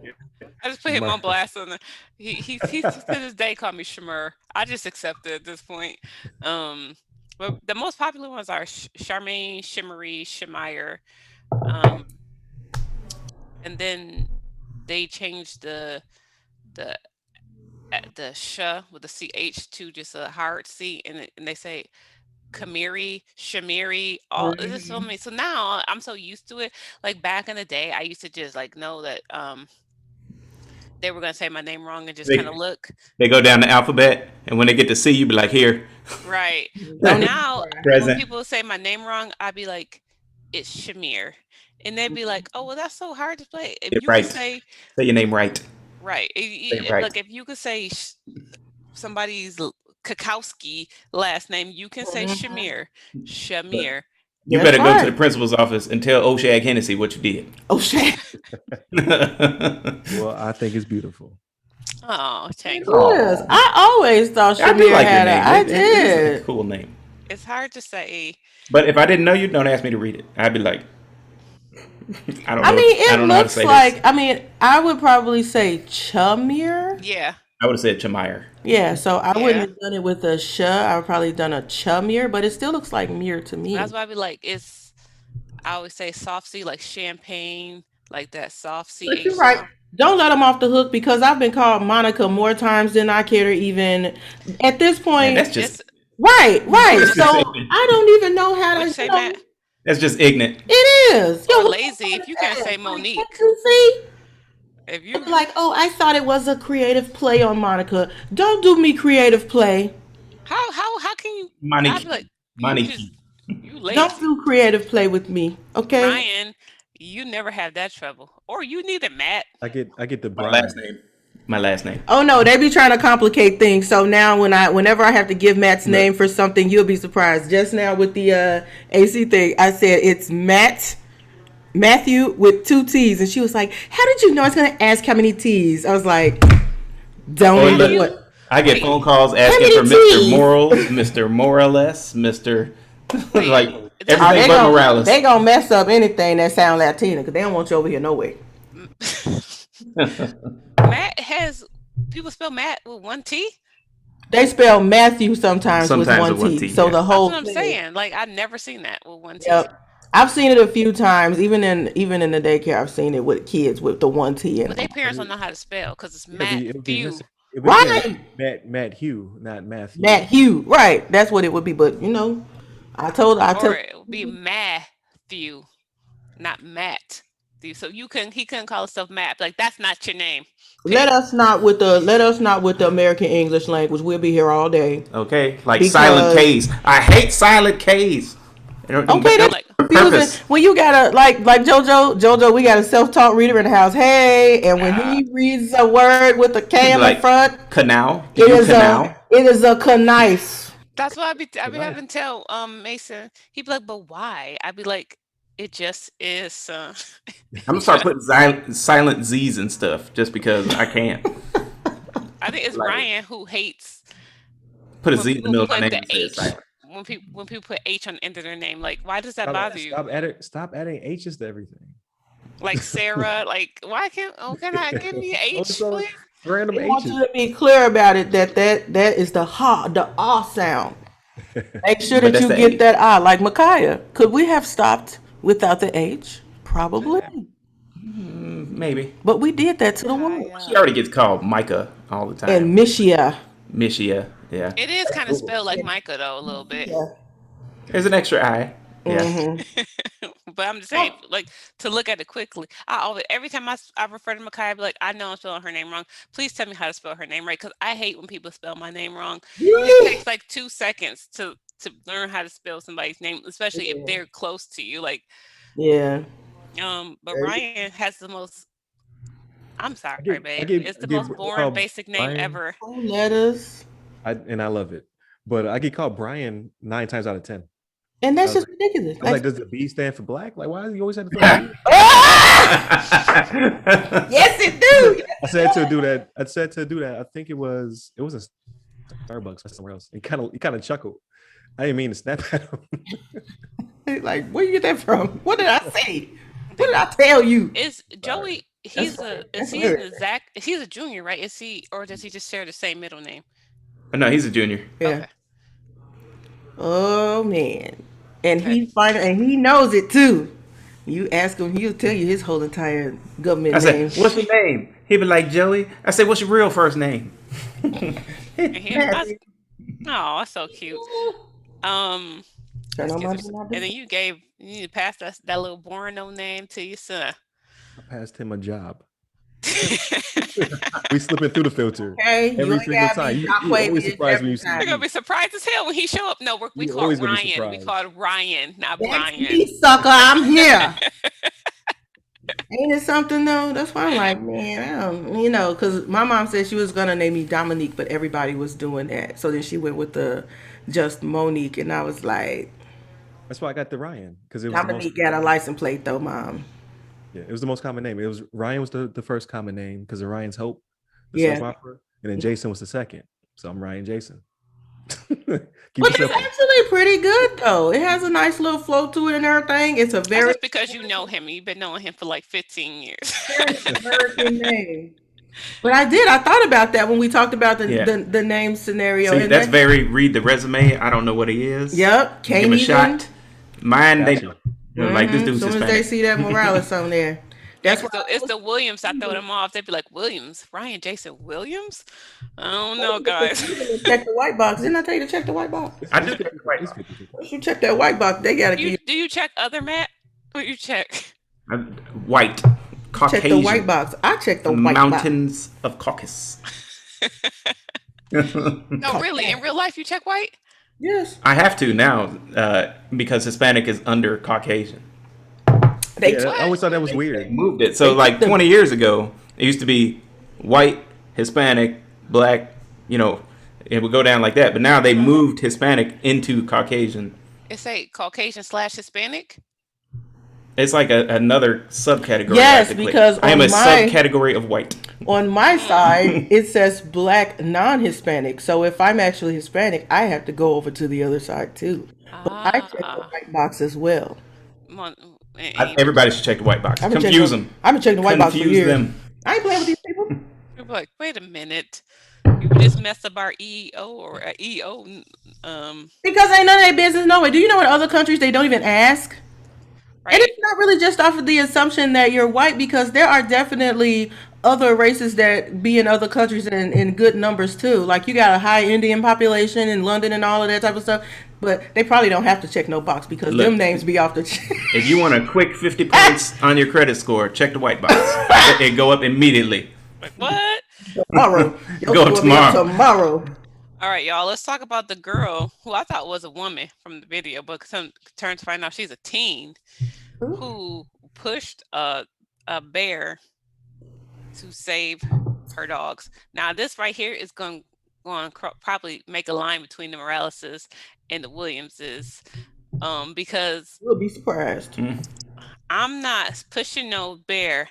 I just put him on Shamar. blast on the. He to this day called me Shimmer. I just accept it at this point. Um, but the most popular ones are Charmaine, Shimmery, Shemire, um, and then they changed the the sh with the ch to just a hard c, and they say Kamiri, Shamiri, all this so many. So now I'm so used to it. Like back in the day, I used to just like know that they were gonna say my name wrong and just kind They of look. they go down the alphabet, and when they get to C, you be like, "Here, Right. But Don't even now try. when present." people say my name wrong, I'd be like, it's Shamir. And they'd be like, oh, well, that's so hard to play. If Get you could right. say, Say your name right. Right. Say right. Look, if you could say somebody's Kakowski last name, you can say Mhm. Shamir. But Shamir. you That's better go to right. the principal's office and tell Oshag Hennessy what you did. Oh shit. Well, I think it's beautiful. Oh, It thank you. is. Oh, I always thought I do Shamir like your had a. name. I It is a did. cool name. It's hard to say. But if I didn't know you, don't ask me to read it. I'd be like, I don't I know. mean, I it don't know how to looks say this. like. I mean, I would probably say Chamire. Yeah. I would have said Chamire. Yeah, so I wouldn't Yeah. have done it with a sh. I would probably done a Chamire, but it still looks like mirror to That's me. why I be like, I always say soft C, like champagne, like that soft But you're CH right. sound. Don't let them off the hook because I've been called Monica more times than I care to even. At this Man, point, that's just It's, right, right. that's So just it's, ignorant. I don't even know how to. what you say, Matt? That's just ignorant. It is. Yo, Or what lazy if you can't the say like, can't Monique. you see? If I'd you, be like, oh, I thought it was a creative play on Monica. Don't do me creative play. how can you, I'd be Monique. like, you Monique. just, you Don't lazy. do creative play with me. Okay. Ryan, you never have that trouble. Or you need a Matt. I get the My last Brian. name. My last name. Oh no, they be trying to complicate things. So now whenever I have to give Matt's name Look, for something, you'll be surprised. Just now with the AC thing, I said it's Matthew with two T's, and she was like, "How did you know I was gonna ask how many T's?" I was like, "Don't oh even look, Matthew? what? I get Wait, phone calls How asking for many Mr. T's?" Morals, Mr. Morales, Mr. wait. like That's Oh, everything but they Morales. gonna mess up anything that sound Latina because they don't want you over here no way. Matt has people spell Matt with one T? They spell Matthew sometimes with Sometimes one with one T. T, So yeah. the That's what whole I'm thing. saying. Like I've never seen that with one T. Yep. I've seen it a few times, even in the daycare. I've seen it with kids with the one T in But they them. But parents don't know how to spell because it's it would be Matthew. missing. It would Right, be Matt Hugh, not Matt Matthew. Hugh. Right, that's what it would be. But I Or tell. it would be Matthew, not Matt. So he couldn't call himself Matt. Like that's not your name. Period. Let us not with the American English language. We'll be here all day Okay, like silent because K's. I hate silent K's. okay, that's Like confusing. Purpose. When you gotta like JoJo, we got a self taught reader in the house. Hey, and when he reads a word with a He'd K be on the like, front, canal. Did you canal? it is a knife. that's why I Good be night. having to tell Mason. He'd be like, but why? I'd be like, it just is. I'm gonna start putting silent Z's and stuff just because I can't. I think it's Like, Ryan who hates put a when Z in the people middle of my put name the and say it's H. silent. When people put H on the end of their name, like why does that Stop, bother you? stop adding H's to everything. Like Sarah, like why can't can I give me Oh, H, so please? random They want H's. you to be clear about it that is the ah sound. Make sure But that that's you the get A. that ah. Like Micaiah, could we have stopped without the H? Probably, Maybe. but we did that to the woman. She Micaiah. already gets called Micah all the time. And Mishia. Mishia. Yeah. It is kind of Google. spelled like Micah though, a little bit. Yeah. There's an extra I. Yeah. Mm-hmm. But I'm just saying, like to look at it quickly. I always every time I refer to Micaiah, I be like, I know I'm spelling her name wrong. Please tell me how to spell her name right, because I hate when people spell my name wrong. It takes like 2 seconds to learn how to spell somebody's name, especially if they're close to you. Like, Yeah. but Ryan has the most. I'm I sorry, get babe. I get It's I the get most boring, called basic name Brian. ever. Oh, letters. I love it, but I get called Brian 9 times out of 10. And I that's was just like, ridiculous. I was like, Like, does the B stand for black? Like, why do you always have to throw the B? yes, it I said, do. I said to do that. I said to do that. I think it was a Starbucks or somewhere else. And he kind of chuckled. I didn't mean to snap at him. Like, where you get that from? What did I say? What did I tell you? Is Sorry. Joey? That's funny. Is That's he an hilarious. exact? He's a junior, right? Is he, or does he just share the same middle name? No, he's a junior. Yeah. Okay. Oh man. And Okay. he knows it too. You ask him, he'll tell you his whole entire I government said, name. "What's your name?" He'd be like, "Joey." I said, "What's your real first name?" And oh, that's so cute. Um, Turn these on kids my are. do not And then disturb. you need to pass that little boring no name to your son. I passed him a job. We slipping through the filter Okay, you every ain't single gotta time. be You always Shockwave surprised when every you see They're gonna time. me. be surprised as hell when he show up. No, we You call always gonna be Ryan. We surprised. called Ryan, not That's Brian. me, sucker. I'm here. Ain't it something though? That's why I'm like, man, I don't, because my mom said she was gonna name me Dominique, but everybody was doing that. So then she went with the just Monique, and I was like, That's why I got the Ryan because it was the most Dominique got a license plate though, mom. yeah, it was the most common name. It was Ryan was the first common name because of Ryan's Hope, the soap Yeah. opera, and then Jason was the second. So I'm Ryan Jason. Keep But it it's simple. actually pretty good though. It has a nice little flow to it and everything. It's a That's very just because you know him. You've been knowing him for like 15 years. very American name. But I did. I thought about that when we talked about the Yeah. the name scenario. See, And that's then, very read the resume. I don't know what he is. yep, Give him can't a even. shot. Mine, they Got know. you. Like this As dude's soon as they Hispanic. see that Morales on there, Yeah, that's why because it's the Williams. I throw them off. They'd be like, Williams, Ryan Jason Williams? I don't know, guys. check the white box. Didn't I tell you to check the white box? It's, I it's do check 50, the white it's box. 50. Once you check that white box, they gotta You give do you check other Matt? What you check? White, check the white Caucasian, box. I check the from the white box. mountains of Caucasus. No, really. In real life, you check white? Yes, I have to now because Hispanic is under Caucasian. they Yeah, took, I What? always thought that was they, They weird. moved it. So they took like the 20 years ago, it used to be white, Hispanic, black, it would go down like that. But now they moved Hispanic into Caucasian. It say Caucasian slash Hispanic? It's like another subcategory I have yes to click. because I am a subcategory of white. on my side it says black non-Hispanic. So if I'm actually Hispanic, I have to go over to the other side too. But I check the Ah. white box as well. Mon- and Everybody should check the white box. I've been checking. Confuse them. I've been checking the white box for Confuse years. them. I ain't playing with these people you're like, wait a minute. You just messed up our EO or EO. because ain't none of their business. No way. Do you know in other countries they don't even ask? And Right? it's not really just off of the assumption that you're white because there are definitely other races that be in other countries in good numbers too. Like you got a high Indian population in London and all of that type of stuff. But they probably don't have to check no box because them Look, names be off the. if you want a quick 50 points on your credit score, check the white box. It go up immediately. Like, what? Tomorrow. Your Go score will be up tomorrow. tomorrow. All right, y'all. Let's talk about the girl who I thought was a woman from the video, but some turns to find out she's a teen who pushed a bear to save her dogs. Now, this right here is going to probably make a line between the Moraleses and the Williamses, because You'll be surprised. I'm not pushing no bear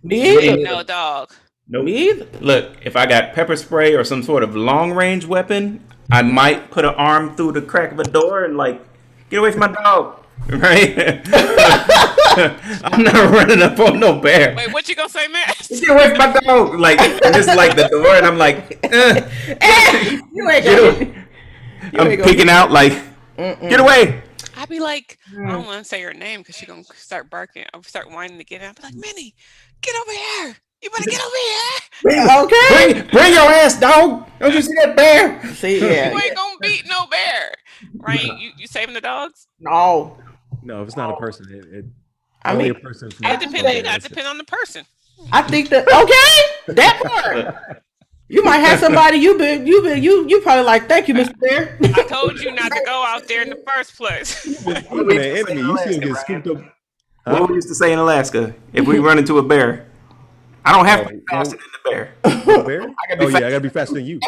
Me to save either. no dog. Nope. Me either. Look, if I got pepper spray or some sort of long range weapon, I might put an arm through the crack of a door and like, get away from my dog. Right? I'm not running up on no bear. Wait, what you gonna say, Matt? Get away from my dog. Like, and this is like the door, and I'm like, You ain't get gonna. away. I'm ain't gonna peeking out like, get away. I'd be like, I don't want to say her name because she's gonna start barking. I'll start whining to get out. I'd be like, Minnie, get over here. You better get over here. Okay. Bring your ass, dog. Don't you see that bear? See, yeah. You ain't gonna beat no bear, right? You saving the dogs? No. No, if it's not a person, it I only mean, a person from It I depends. It think- got to depend on the person. I think that that part. You might have somebody you probably like. Thank you, Mr. Bear. I told you not to go out there in the first place. Even an enemy, you see him get scooped up. What we used to say in Alaska, if we run into a bear, I don't have to be faster than the bear. Bear? Oh yeah, I gotta be faster than you.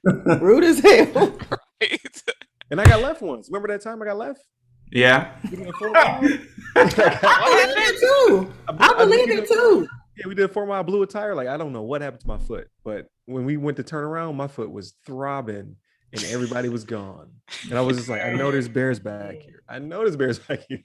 Rude as hell. Right? And I got left once. Remember that time I got left? Yeah. I believe it too. I believe it too. Yeah, we did a 4 mile, blew a tire. Like I don't know what happened to my foot, but when we went to turn around, my foot was throbbing and everybody was gone. And I was just like, I know there's bears back here. I know there's bears back here.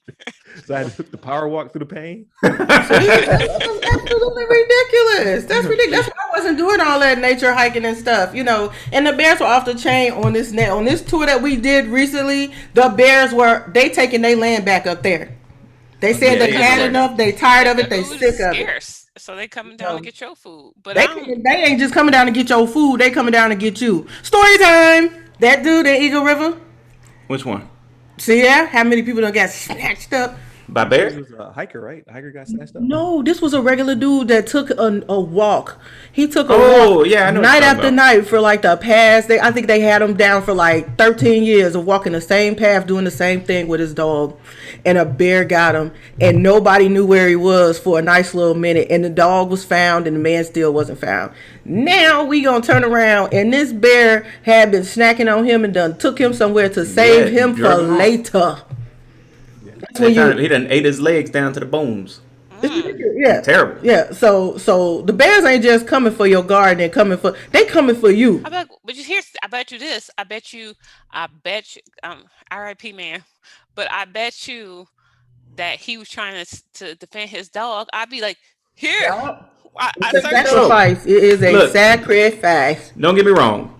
So I had to the power walk through the pain. That's absolutely ridiculous. That's ridiculous. That's why I wasn't doing all that nature hiking and stuff, And the bears were off the chain on this tour that we did recently. The bears they taking their land back up there. They said they had enough. They tired of it. They Food sick is of it. scarce, so they coming down to get your food. But They ain't just coming down to get your food. They coming down to get you. Story time. That dude in Eagle River. Which one? See how many people done got snatched up? By This bear? was a hiker, right? A hiker got snatched up. No, this was a regular dude that took a walk. He took a walk Oh, yeah, I know what you're night talking after about. night for like the past. I think they had him down for like 13 years of walking the same path, doing the same thing with his dog, and a bear got him, and nobody knew where he was for a nice little minute. And the dog was found, and the man still wasn't found. Now we gonna turn around, and this bear had been snacking on him and done took him somewhere to Yeah, save him for drug him off. later. Yeah. That's when He you done ate his legs down to the bones. It's Mm. ridiculous. Yeah, Terrible. yeah. So the bears ain't just coming for your garden and they coming for you. I bet, but you hear, I bet you this. I bet you, R.I.P. man. But I bet you that he was trying to defend his dog. I'd be like, here, I It's a searched you. Look, sacrifice. It is a look, sacrifice. don't get me wrong.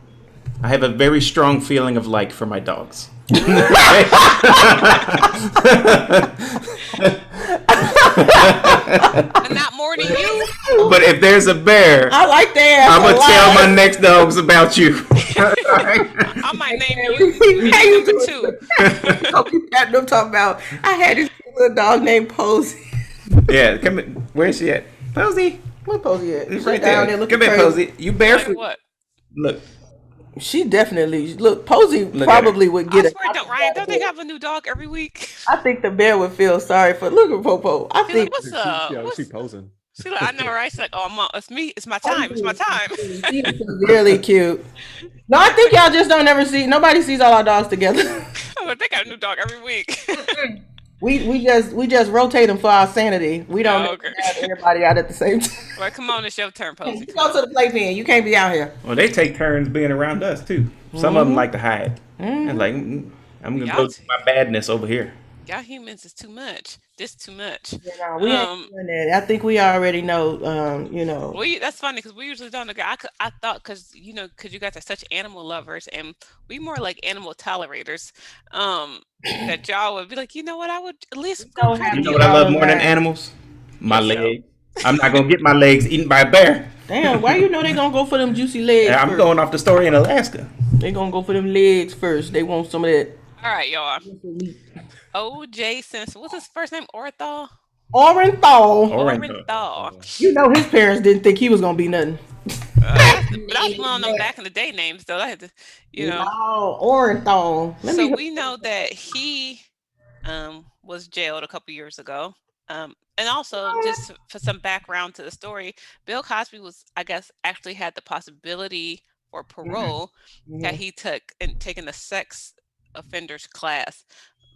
I have a very strong feeling of like for my dogs. And not more than you. But if there's a bear, I like that. I'm gonna tell my next dogs about you. I might name you. How Maybe you number doing? two. So you got them talking about. I had this little dog named Posey. Yeah, come here. Where's she at? Posey. Where Posey at? He's She's right down there. looking Come here, crazy. Posey. You Like barefoot. what? Look. She definitely Posey Look at her. probably would I get it. swear, don't Ryan? Don't they have a new dog every week? I think the bear would feel sorry for look at Popo. I He's think like, what's She, up? she posing. She like, I know, right? She's like, oh, it's me. It's my time. It's my time. she is really cute. No, I think y'all just don't ever see. Nobody sees all our dogs together. They got a new dog every week. We just rotate them for our sanity. We don't Oh, okay. have everybody out at the same time. Well, come on, it's your turn, Posey. You go to the playpen. You can't be out here. Well, they take turns being around us too. Some of them like to hide. And like, I'm gonna go do my badness over here. Y'all humans is too much. This too much. You know, we ain't Um, doing that. I think we already know. that's funny because we usually don't agree. I thought because you guys are such animal lovers and we more like animal tolerators. That y'all would be like, you know what? I would at least go don't try have to You know do what I it. love more than animals? My What's up? leg. I'm not gonna get my legs eaten by a bear. Damn, why you know they gonna go for them juicy legs? I'm first? going off the story in Alaska. They gonna go for them legs first. They want some of that. All right, y'all. O.J. Simpson. What's his first name? Orthol. Orenthal. Orenthal. You know his parents didn't think he was gonna be nothing. But that's one of them back in the day names, though. I had to, Oh, Orenthal. So we know that he was jailed a couple years ago. And also, just for some background to the story, Bill Cosby was, I guess, actually had the possibility for parole that he took and taken a sex offenders class,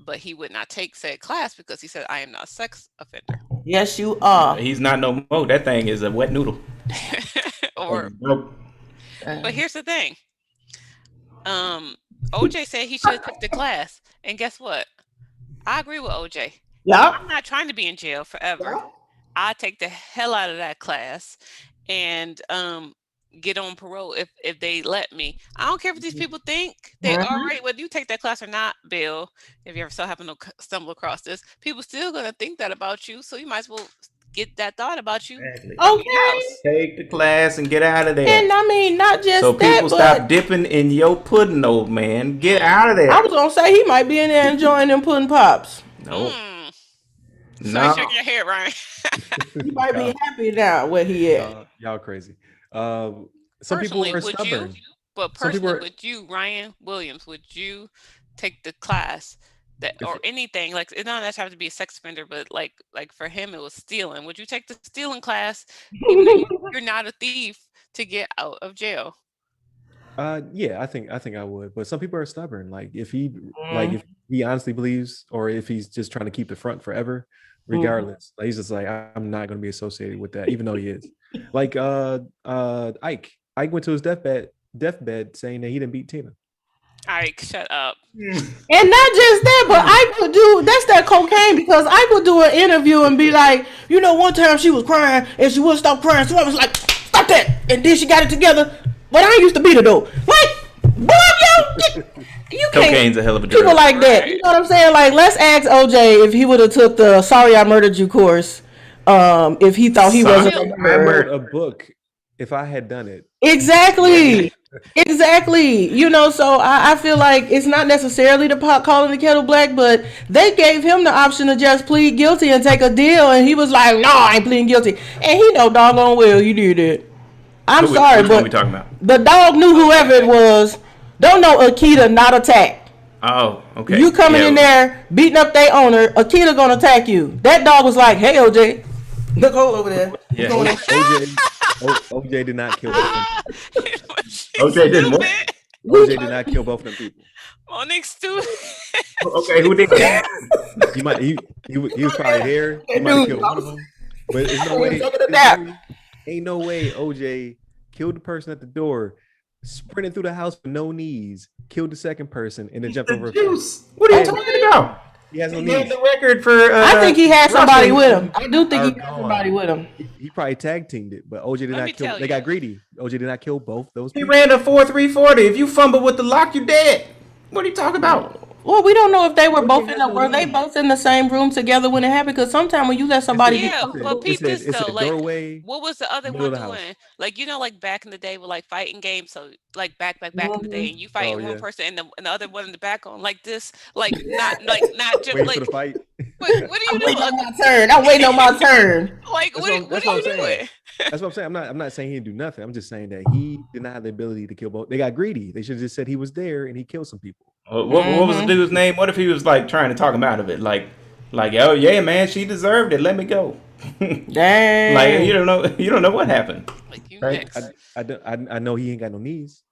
but he would not take said class because he said, "I am not a sex offender." Yes, you are. He's not no more. That thing is a wet noodle. Or, Nope. but here's the thing. OJ said he should have took the class, and guess what? I agree with OJ. Yeah. I'm not trying to be in jail forever. I take the hell out of that class and get on parole if they let me. I don't care if these people think they are right, whether you take that class or not, Bill. If you ever so happen to stumble across this, people still gonna think that about you. So you might as well get that thought about you. Exactly. Okay. Take the class and get out of there. And I mean, not just So that, people but stop dipping in your pudding, old man. Get out of there. I was gonna say he might be in there enjoying them pudding pops. No. So No. you shaking your head, Ryan. He might be happy now where he at. Y'all crazy. Some people Personally, are would stubborn. you? But Some people personally, are- would you, Ryan Williams, would you take the class that If or it- anything like it don't have to be a sex offender, but like for him it was stealing. Would you take the stealing class even though you're not a thief to get out of jail? Yeah, I think I would. But some people are stubborn. Like if he honestly believes, or if he's just trying to keep the front forever, regardless. Like, he's just like, I'm not going to be associated with that, even though he is. Like Ike. Ike went to his deathbed saying that he didn't beat Tina. Ike, shut up. And not just that, but I could do that's that cocaine because I could do an interview and be like, one time she was crying and she wouldn't stop crying, so I was like, stop that, and then she got it together. But I used to beat her though. Like, boy, you can't. Cocaine's a hell of a drug. People like that. You know what I'm saying? Like, let's ask OJ if he would have took the "Sorry I Murdered You" course. If he thought he Sorry. wasn't I a murderer. murdered- A book. If I had done it, Exactly. Exactly. So I feel like it's not necessarily the pot calling the kettle black, but they gave him the option to just plead guilty and take a deal, and he was like, "No, I ain't pleading guilty," and he know doggone well you did it. I'm sorry, Which one we but talking about? the dog knew whoever it Okay. was. Don't know Akita not attack. Oh, You okay. coming in Yeah. there beating up their owner, Akita gonna attack you. That dog was like, "Hey, OJ, look over there. What's Yeah. going on?" OJ did not kill both of them people. She's OJ didn't what? stupid. OJ did not kill both of them people. Monique's stupid. Okay, who did that? He might he was probably there. He might have killed one of them, but ain't no way OJ killed the person at the door, sprinted through the house with no knees, killed the second person, and then jumped over The a fence. juice. What are you And talking about? he has no He gave knees. the record for. I think he had somebody rushing. with him. I do think Are he had somebody gone. with him. He probably tag teamed it, but OJ did Let not me kill. tell They you. got greedy. OJ did not kill both those He people. ran a 4.340. If you fumble with the lock, you dead. What are you talking about? Well, we don't know if they were OJ both has no were they knees. both in the same room together when it happened? Because sometimes when you let It said, somebody get Yeah, but it peep said this it though. said Like, doorway, what was the other middle one of the house. doing? Like, like back in the day with like fighting games. So like back in the day, Mhm. and you Oh fighting one yeah, person and the other one in the back on like this, not just waiting for the like. fight. What are you I'm waiting doing? on my turn. I'm waiting on my turn. Like, what That's are what I'm you saying. doing? That's what I'm saying. I'm not saying he didn't do nothing. I'm just saying that he did not have the ability to kill both. They got greedy. They should have just said he was there and he killed some people. What was the Mm-hmm. dude's name? What if he was like trying to talk him out of it? Like, oh yeah, man, she deserved it. Let me go. Like Dang. you don't know what happened, Like, you right? next. I know he ain't got no knees.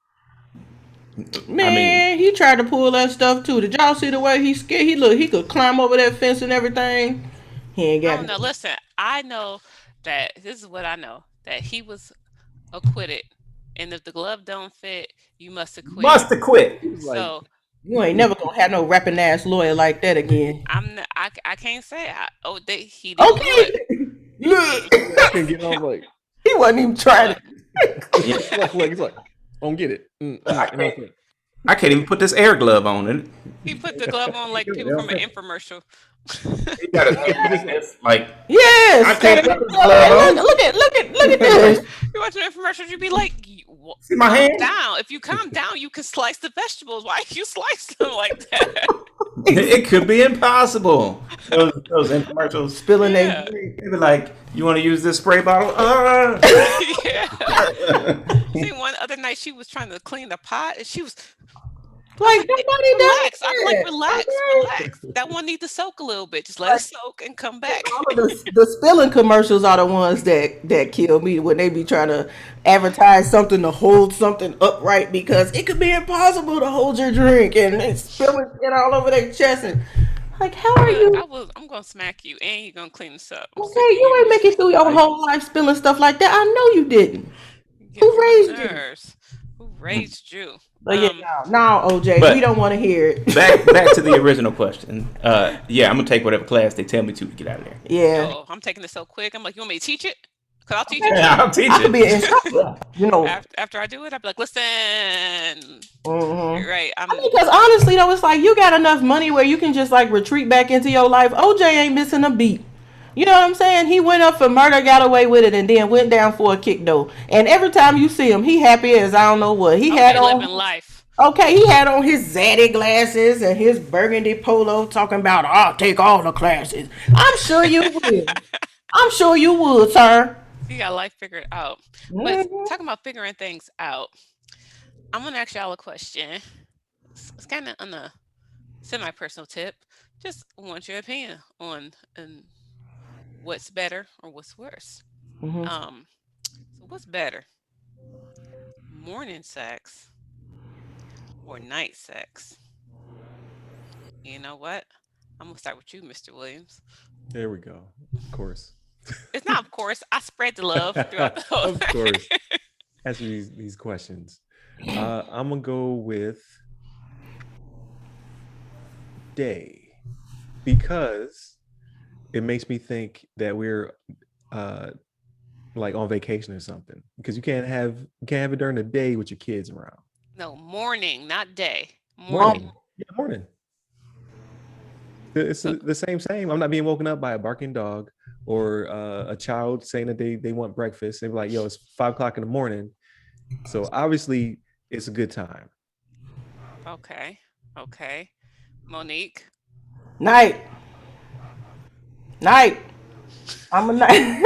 I mean, Man, he tried to pull that stuff too. Did y'all see the way he scared? He could climb over that fence and everything. He ain't I got don't know. no. Listen, I know that this is what I know that he was acquitted, and if the glove don't fit, you must acquit. must have quit. He was like, So You ain't never gonna have no rapping ass lawyer like that again. I can't say he didn't do Okay. it. Look, I couldn't get off. Like, he wasn't even trying Look, to. Yeah, he's like, I don't get it. I And I was can't. like, I can't even put this air glove on it. he put the glove on like people from an infomercial. He got his hand he like just this. Like I Yes, can't gotta put make this sure. glove Look, on. look at this. You watch an infomercial, you'd be like, See my calm hand? down. If you calm down, you can slice the vegetables. Why you slice them like that? It could be impossible. Those infomercials. Spilling they Yeah, drink. They be like, "You want to use this spray bottle?" yeah. See, one other night she was trying to clean the pot, and I was Like like, nobody does relax. I'm like, that. relax, Okay. relax. That one need to soak a little bit. Just let it Like soak and come back. all of the spilling commercials are the ones that kill me when they be trying to advertise something to hold something upright because it could be impossible to hold your drink and it's spilling it all over their chest and like how are Look, you I'm gonna smack you, and you're gonna clean this up. I'm okay? sick of You you. ain't make it through your Like, whole life spilling stuff like that. I know you didn't. You get Who on my raised you? nerves. Who raised you? But yeah, no, OJ, we but don't want to hear it. back to the original question. Yeah, I'm gonna take whatever class they tell me to get out of there. Yeah, Oh, I'm taking this so quick. I'm like, you want me to teach it? Cause I'll teach it okay. too. Yeah, I'll teach I could it. be an instructor. After I do it, I'll be like, listen, Mhm. you're right. I mean, because honestly, though, it's like you got enough money where you can just like retreat back into your life. OJ ain't missing a beat. You know what I'm saying? He went up for murder, got away with it, and then went down for a kick though. And every time you see him, he happy as I don't know what. He had Okay, living on life. okay, he had on his zaddy glasses and his burgundy polo, talking about I'll take all the classes. I'm sure you will. I'm sure you would, sir. He got life figured out. But Mhm. talking about figuring things out, I'm gonna ask y'all a question. It's kind of on a semi-personal tip. Just want your opinion on what's better or what's worse. Mhm. Um, so what's better, morning sex or night sex? You know what? I'm gonna start with you, Mr. Williams. there we go. Of course. It's not, of course. I spread the love throughout the whole Of thing. course. Answer these questions. I'm gonna go with day because it makes me think that we're uh like on vacation or something. Because you can't have it during the day with your kids around. No, morning, not day. Morning. Morning. Yeah, morning. It's So the same. I'm not being woken up by a barking dog or a child saying that they want breakfast. They're like, "Yo, it's 5 o'clock in the morning. So obviously, it's a good time. Okay. Okay. Monique. Night, night. I'm a night.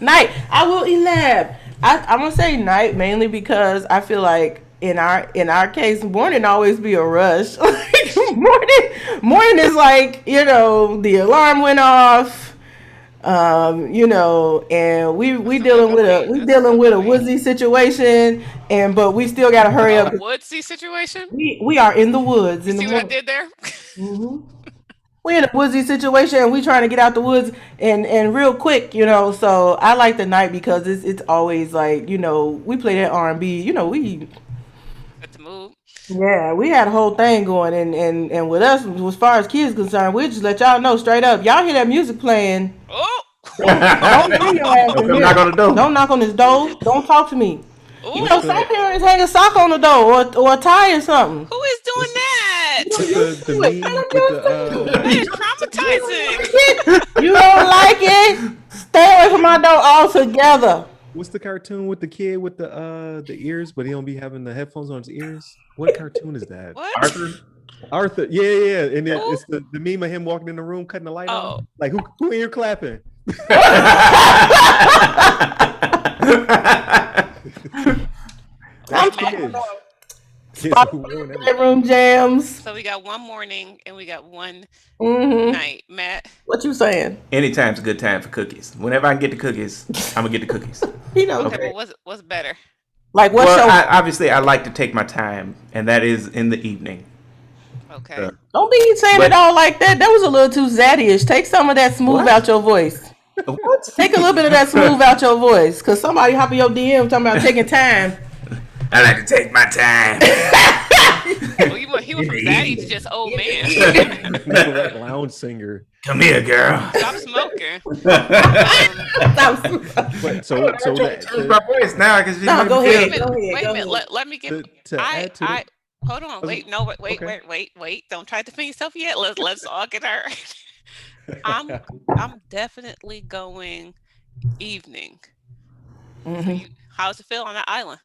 Night. I will elab. I'm gonna say night mainly because I feel like in our case, morning always be a rush. Like morning is like the alarm went off. And we That's a good dealing with a point. we That's a dealing good with a point. woodsy situation, and but we still gotta hurry A up. 'Cause woodsy situation? we are in the woods You in the see what I morning. did there? We in a woodsy situation and we trying to get out the woods and real quick, so I like the night because it's always like, we play that R&B, we Set the mood. we had a whole thing going, and with us as far as kids concerned, we just let y'all know straight up, y'all hear that music playing, Oh! don't bring your ass Don't in come knock here. on the door. Don't knock on this door. Don't talk to me. What's Ooh! Some the parents hang a sock on the door or a tie or something. Who is doing what's that? what's You the do it. Tell meme them with do the it That is too. You don't traumatizing. like it? You don't like it? Stay away from my door altogether. what's the cartoon with the kid with the ears, but he don't be having the headphones on his ears? What cartoon is that? What? Arthur. Arthur, yeah. And Who? it's the meme of him walking in the room cutting the light on. Oh, Like who in here clapping? I'm hey That's Matt. talking kids. about Kids spot who ruin everything. bedroom jams. So we got one morning and we got one Mm-hmm. night. Matt. What you saying? Anytime's a good time for cookies. Whenever I can get the cookies, I'm gonna get the cookies. You know, Okay, Okay. but what's better? like what's Well, your? obviously I like to take my time, and that is in the evening. Okay. Uh, Don't be saying it but all like that. That was a little too zaddy-ish. Take some of that smooth what? out your voice. What? Take a little bit of that smooth out your voice, cause somebody hop in your DM talking about taking time. I like to take my time Oh, he went in the from zaddy to evening. just old man. Nickelback lounge singer. Come here, girl. Stop smoking. Um, But I'm so trying to that change my voice now because you No, made me go wait a feel. ahead. minute. Go ahead. Wait a Go minute. ahead. Let me give. to add to the I hold on. I was, Wait. No. okay. Wait. Don't try to defend yourself yet. Let's all get our. I'm I'm definitely going evening. So Mm-hmm. how's it feel on that island,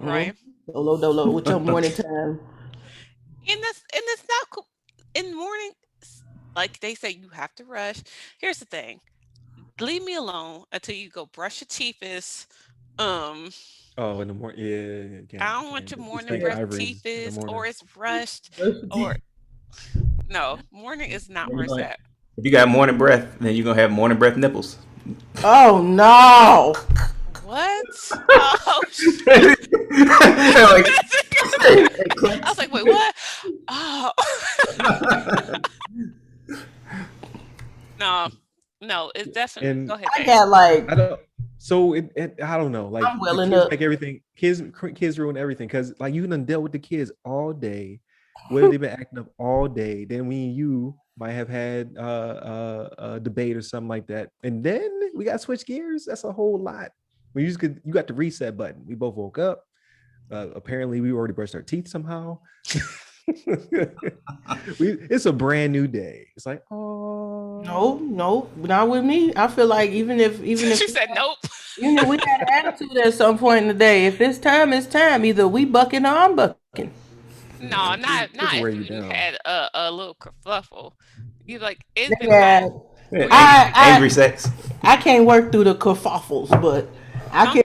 Mm-hmm. right? Dolo dolo with your morning time. And that's not cool. In the morning, like they say, you have to rush. Here's the thing: leave me alone until you go brush your teeth. Is um, Oh, in the morning. Yeah, I don't want can't your morning spank Yeah. breath teeth ivories in the is, or morning. it's rushed, or no, morning is not where it's at. If you got morning breath, then you're gonna have morning breath nipples. Oh no. What? Oh, Like, I was like, wait, what? Oh, no, no, it's definitely. Go And ahead, I babe. got like I don't. So I don't know. Like I'm the willing kids to. make everything. Kids ruin everything because like you done dealt with the kids all day, whether they've been acting up all day. Then we and you might have had a debate or something like that, and then we got to switch gears. That's a whole lot. We just could you got the reset button. We both woke up. Apparently, we already brushed our teeth somehow. It's a brand new day. It's like, No, oh, no, not with me. I feel like She said, nope. even if we had an attitude at some point in the day, if it's time, it's time. Either we bucking or I'm bucking. No, kids not wear if you you down. had a little kerfuffle. You like it's been Yeah, time. We ready angry, to go. angry I sex. I can't work through the kerfuffles, but I Some can.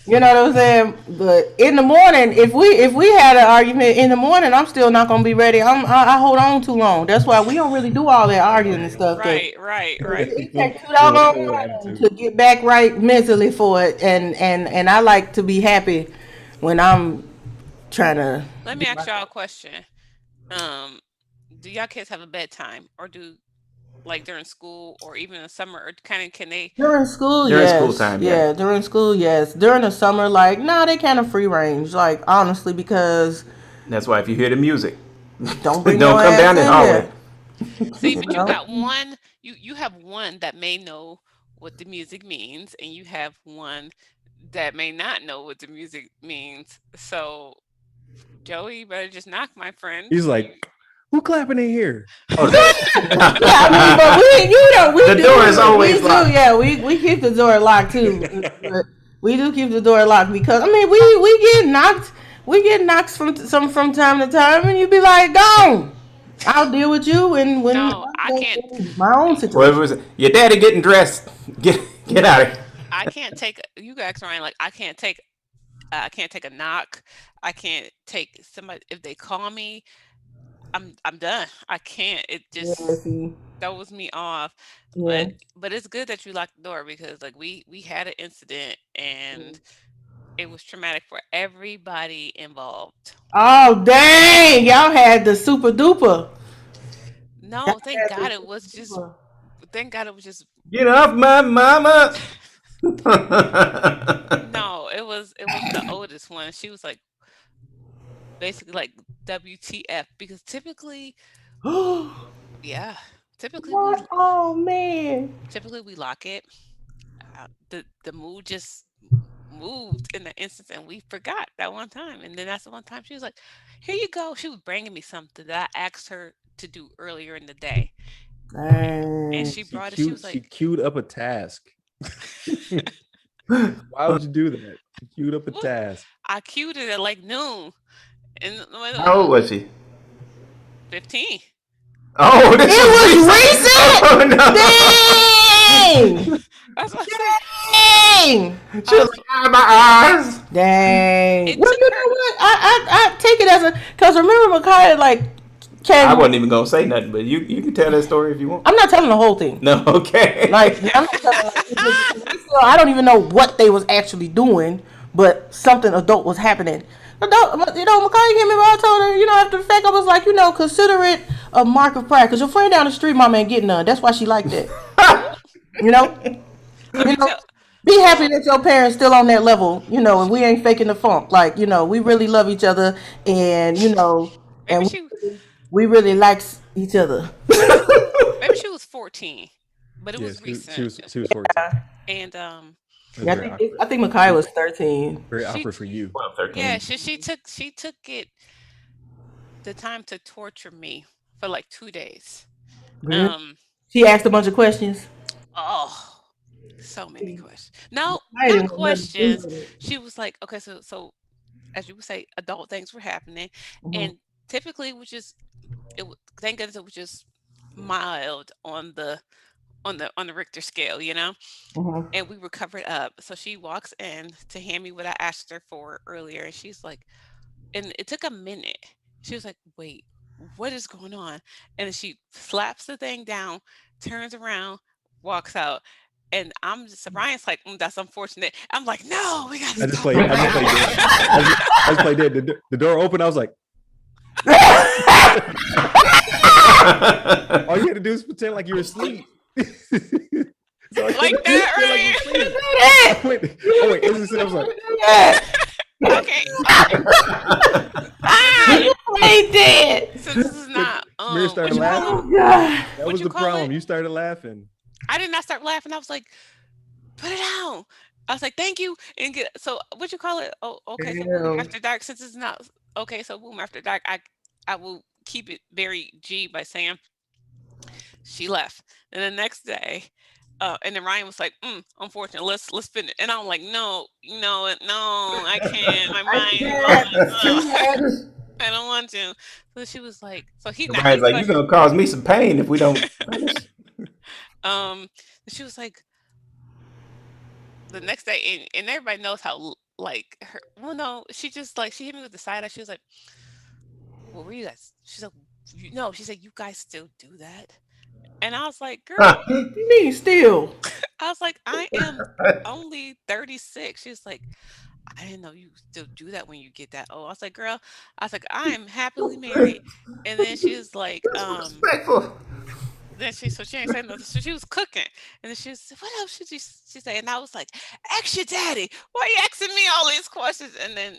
You know what I'm saying? But in the morning, if we had an argument in the morning, I'm still not gonna be ready. I hold on too long. That's why we don't really do all that arguing and stuff. Cause right. it takes too Full doggone full long attitude. to get back right mentally for it, and I like to be happy when I'm trying to Let me do ask my y'all a question. Um, do y'all kids have a bedtime, or do like during school, or even in the summer, or kind of can they? during school. During school Yes, time, yeah. yeah, during school, yes. During the summer, like nah, they kind of free range. Like honestly, because That's why if you hear the music, don't bring don't your come ass down the in hallway. here. See, You but you know. got one. You have one that may know what the music means, and you have one that may not know what the music means. So, Joey, you better just knock, my friend. He's like, who clapping in here? Oh, Yeah, I mean, but we, we the door is do, we always do, locked. yeah, we keep the door locked too. But We do keep the door locked because I mean we get knocked from time to time, and you be like, "Gone." I'll deal with you when No, I I go can't. through my own Whoever situation. was your daddy getting dressed, get out of here. I can't take. You guys, Ryan, like I can't take a knock. I can't take somebody if they call me. I'm done. I can't. It Yeah, just see, throws me off. yeah. But it's good that you locked the door because like we had an incident and it was traumatic for everybody involved. Oh dang! Y'all had the super duper. Y'all No, thank had the God it was super just duper. thank God it was just Get off my mama. no, it was the oldest one. She was like basically like WTF because yeah, typically we What? Oh man. typically we lock it. The mood just moved in the instance and we forgot that one time. And then that's the one time she was like, "Here you go." She was bringing me something that I asked her to do earlier in the day. And Dang. she brought it. She was She like, queued up a task. Why would you do that? She queued up a "What?" task. I queued it at like noon and How old was she? 15. Oh, this was It was recent. recent. Oh Dang. That's what I said. Dang. no. She I was was, like, "Ah, my eyes." Dang. it Well, took you her. know what? I take it as a because remember Micaiah like I came. wasn't even gonna say nothing, but you can tell that story if you want. I'm not telling the whole thing. No, okay. Like I'm not telling like I don't even know what they was actually doing, but something adult was happening. Adult, Micaiah came in. I told her, after the fact, I was like, consider it a mark of pride because your friend down the street, mama, ain't getting none. That's why she liked it. You know, Let you me know. tell. Be happy So that your parents still on that level, and we ain't faking the funk. Like, we really love each other, and maybe and she we really likes each other. maybe she was 14, but it was Yes, recent. she was 14. And It was Yeah, very I awkward. think Micaiah was 13. Very she awkward for you. 12, yeah 13. she took it the time to torture me for like 2 days. Really? Um She asked a bunch of questions. oh, so many questions. No, I not didn't want nothing to do questions. with it. She was like, okay, so as you would say, adult things were happening, Mhm, and typically thank goodness it was just mild on the Richter scale, mhm. and we were covered up. So she walks in to hand me what I asked her for earlier, and she's like, and it took a minute. She was like, "Wait, what is going on?" And then she slaps the thing down, turns around, walks out. And I'm just Ryan's like, that's unfortunate. I'm like, no, we gotta talk I just about played dead. I just played dead. The door opened. I was like, all you had to do is pretend like you were asleep. So all it you had like to do is that, pretend like you're Ryan. asleep. I went, oh wait, I was like, Okay, since this You played dead. since this is but not Mir what started you call it, Oh laughing. God. That what was you the call it. problem. You started laughing. I did not start laughing. I was like, put it down. I was like, thank you. And so what you call it? Oh, okay. So boom Damn. after dark. Since it's not okay. So boom after dark. I will keep it very G by saying she left. And the next day, and then Ryan was like, unfortunate. Let's finish. And I'm like, no, no, I can't. My I mind is can't. all. Too bad. I don't want to. So she was like, so he now Brian's he like, "You questioned. gonna cause me some pain if we don't finish." Um, she was like, the next day, and everybody knows how like her. Well, no, she just like she hit me with the side eye. She was like, "What were you guys?" She's like, no." She said, "You guys still do that?" And I was like, "Girl," You mean still? I was like, "I am only 36." She was like, "I didn't know you still do that when you get that old." I was like, "Girl," I was like, "I am happily married." And then she was like, Disrespectful. then she ain't saying nothing. So she was cooking, and then she was, "What else should she say?" And I was like, "Ask your daddy. Why are you asking me all these questions?" And then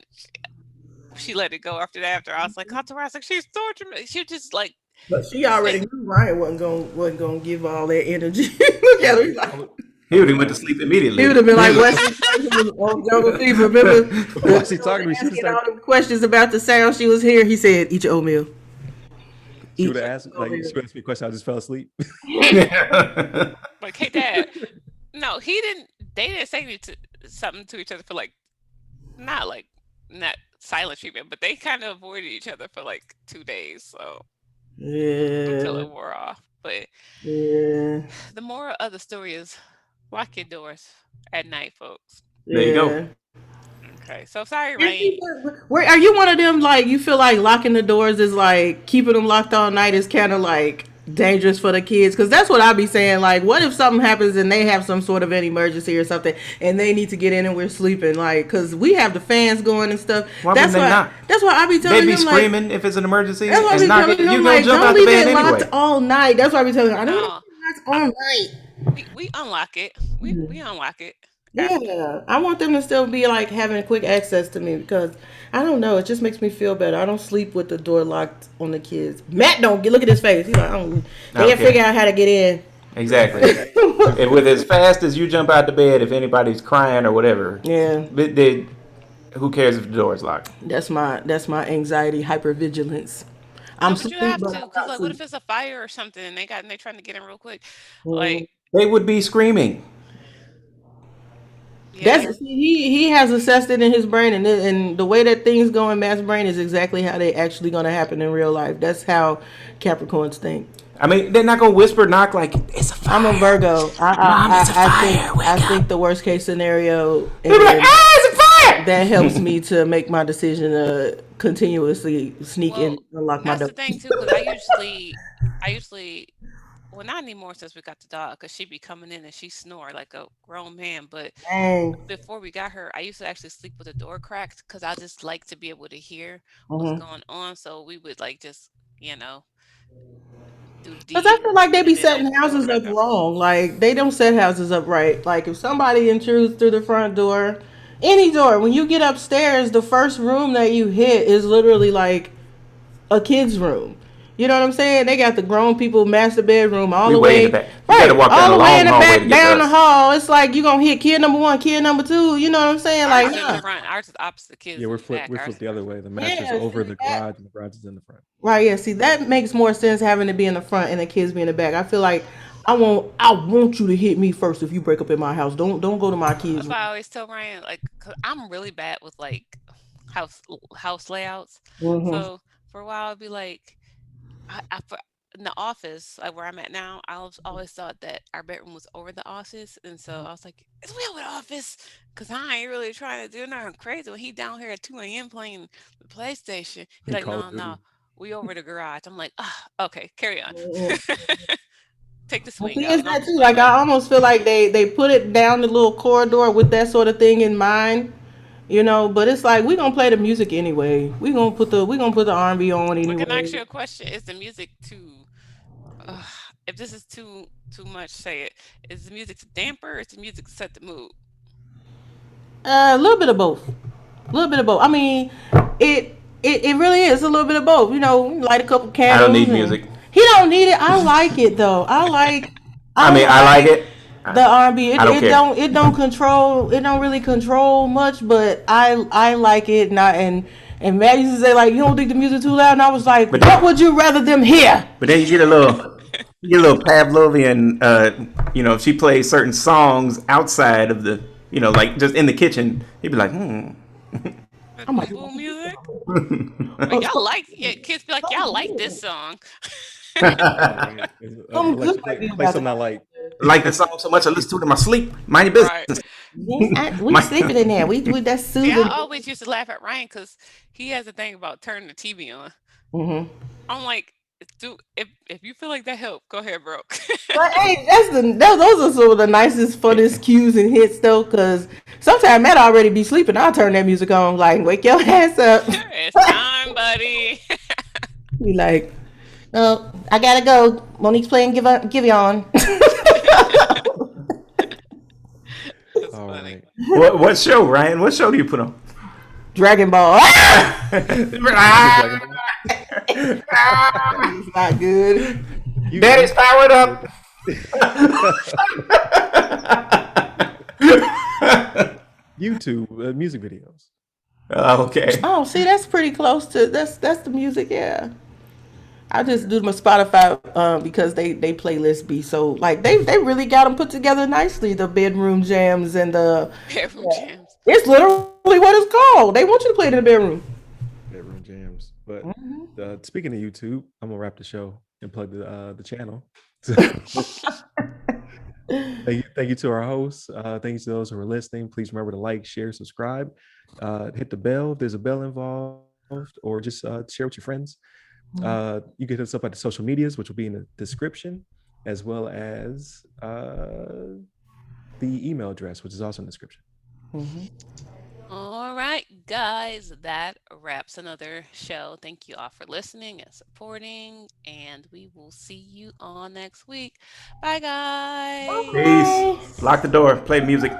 she let it go after that. After I was like, "Cut to her," I was like, "She's torturing me." She was just like But she sit. already knew Ryan wasn't gonna give all that energy. Look at her. He's like, He would have went to sleep he would immediately. have been He like was Wesley Snipes on Jungle Fever. Remember, Why the, is he was talking to me? She would asking start. all them questions about the sound she was hearing. He said, "Eat your oatmeal. She would Eat have your asked, like, oatmeal." she would ask me a question. I just fell asleep. Like, "Hey, Dad." No, he didn't. They didn't say anything. something to each other for like not like not silent treatment, but they kind of avoided each other for like 2 days, so until Yeah. it wore off. But Yeah. the moral of the story is lock your doors at night, folks. There you go. Yeah. Okay, so sorry, And Rain. see, where are you one of them like you feel like locking the doors is like keeping them locked all night is kind of like dangerous for the kids because that's what I be saying like what if something happens and they have some sort of an emergency or something and they need to get in and we're sleeping like because we have the fans going and stuff Why wouldn't they not? that's why I be They'd telling be him like screaming if it's an emergency that's why I and be knock telling it. him You're going like to jump don't out the leave bed it locked anyway. all night that's why I be telling him I don't want No, it locked all night. we unlock it. We unlock it after. Yeah, I want them to still be like having quick access to me because I don't know. It just makes me feel better. I don't sleep with the door locked on the kids. Matt don't get look at his face. He's like, I don't, I they don't can't care. figure out how to get in. Exactly. And with as fast as you jump out the bed, if anybody's crying or whatever, Yeah, who cares if the door is locked? that's my anxiety, hypervigilance. I'm No, but you sleeping, have but to, I'm cause not like, what if sleeping. it's a fire or something and they trying to get in real quick? Mm. Like, They would be screaming. yeah, That's he has assessed it in his brain, and the way that things go in Matt's brain is exactly how they actually gonna happen in real life. That's how Capricorns think. I mean, they're not gonna whisper, knock like it's a I'm a fire. Virgo. Mom, it's a I think fire. Wake up. the worst case scenario, They'll be like, and ah, it's a that helps fire. me to make my decision to continuously sneak in well, and unlock my that's door. the thing too, cause I usually, well, not anymore since we got the dog, cause she be coming in and she snore like a grown man. But Dang. before we got her, I used to actually sleep with the door cracked, cause I just like to be able to hear what's Mm-hmm. going on. So we would like just, you know, do the Cause I deed feel like they be and then setting open the door houses back up up. wrong. Like they don't set houses up right. Like if somebody intrudes through the front door, any door, when you get upstairs, the first room that you hit is literally like a kid's room. You know what I'm saying? They got the grown people master bedroom all We the way in the way back. You got to right, walk down all a the way in long the hallway to back get to down the us. hall. It's like you gonna hit kid number one, kid number two. You know what I'm saying? Ours Like is in the nah. front. Ours is opposite. The kids Yeah, in the back. we're Ours flipped is the first. other way. The master's Yeah, over see the that. garage, and the garage is in the front. Right, yeah. See, that makes more sense having to be in the front and the kids be in the back. I feel like I want you to hit me first if you break up in my house. Don't go to my kids' That's why I room. always tell Ryan, like, 'cause I'm really bad with like house house layouts. Mm-hmm. So for a while, I'd be like, in the office, like where I'm at now, always thought that our bedroom was over the office, and so I was like, "Is we over the office?" Because I ain't really trying to do nothing crazy. When he down here at 2 a.m. playing the PlayStation, he's like, Call "No, of no, Duty. we over the garage." I'm like, "Ah, okay, carry on. Take the Well, swing see, out. it's Don't that too. explain Like away." I almost feel like they put it down the little corridor with that sort of thing in mind, you know. But it's like we gonna play the music anyway. We gonna put the R&B on We're gonna ask anyway. you a question. Is the music too? Uh, if this is too much, say it. Is the music to damper or is the music to set the mood? A little bit of both. A little bit of both. I mean, it really is a little bit of both. You know, light a couple I don't candles need and music. he don't need it. I like it though. I like I I mean, I like like it. the R&B. I It, don't it care. don't it don't control it don't really control much, but I like it. Not and Matt used to say like you don't think the music too loud, and I was like, But what then, would you rather them hear? but then you get a little Pavlovian. If she plays certain songs outside of the, like just in the kitchen, he'd be like, hmm. The I'm like, boom boom music? Like oh, y'all like yeah, kids be like, y'all like this song. Yeah, right. some good Alexa, idea play about something I the like. Like the song so much I listen to it in my sleep. Mind your Right. business. we My, sleeping in there. We that's See, I soothing. always used to laugh at Ryan because he has a thing about turning the TV on. Mm-hmm. I'm like, dude, if you feel like that help, go ahead, bro. But hey, those are some of the nicest, funnest cues and hits though, because sometimes Matt already be sleeping. I'll turn that music on, like wake your ass up. It's time, buddy. Be like, oh, I gotta go. Monique's playing give on. That's All funny. right. what show, Ryan? What show do you put on? Dragon Ball. You put Dragon Ball. It's not good. Daddy's You powered up. YouTube music videos. Okay. Oh, see, that's pretty close to that's the music, yeah. I Oh just yeah. do my Spotify because they playlist be so like they really got them put together nicely. The bedroom jams and the Bedroom jams. it's literally what it's called. They want you to play it in the bedroom. Bedroom jams. But speaking of YouTube, I'm gonna wrap the show and plug the channel. Thank you to our hosts. Thank you to those who are listening. Please remember to like, share, subscribe. Hit the bell if there's a bell involved, or just share with your friends. You can hit us up at the social medias, which will be in the description, as well as the email address, which is also in the description. All right, guys, that wraps another show. Thank you all for listening and supporting, and we will see you on next week. Bye, Peace. guys. Lock the door. Play music.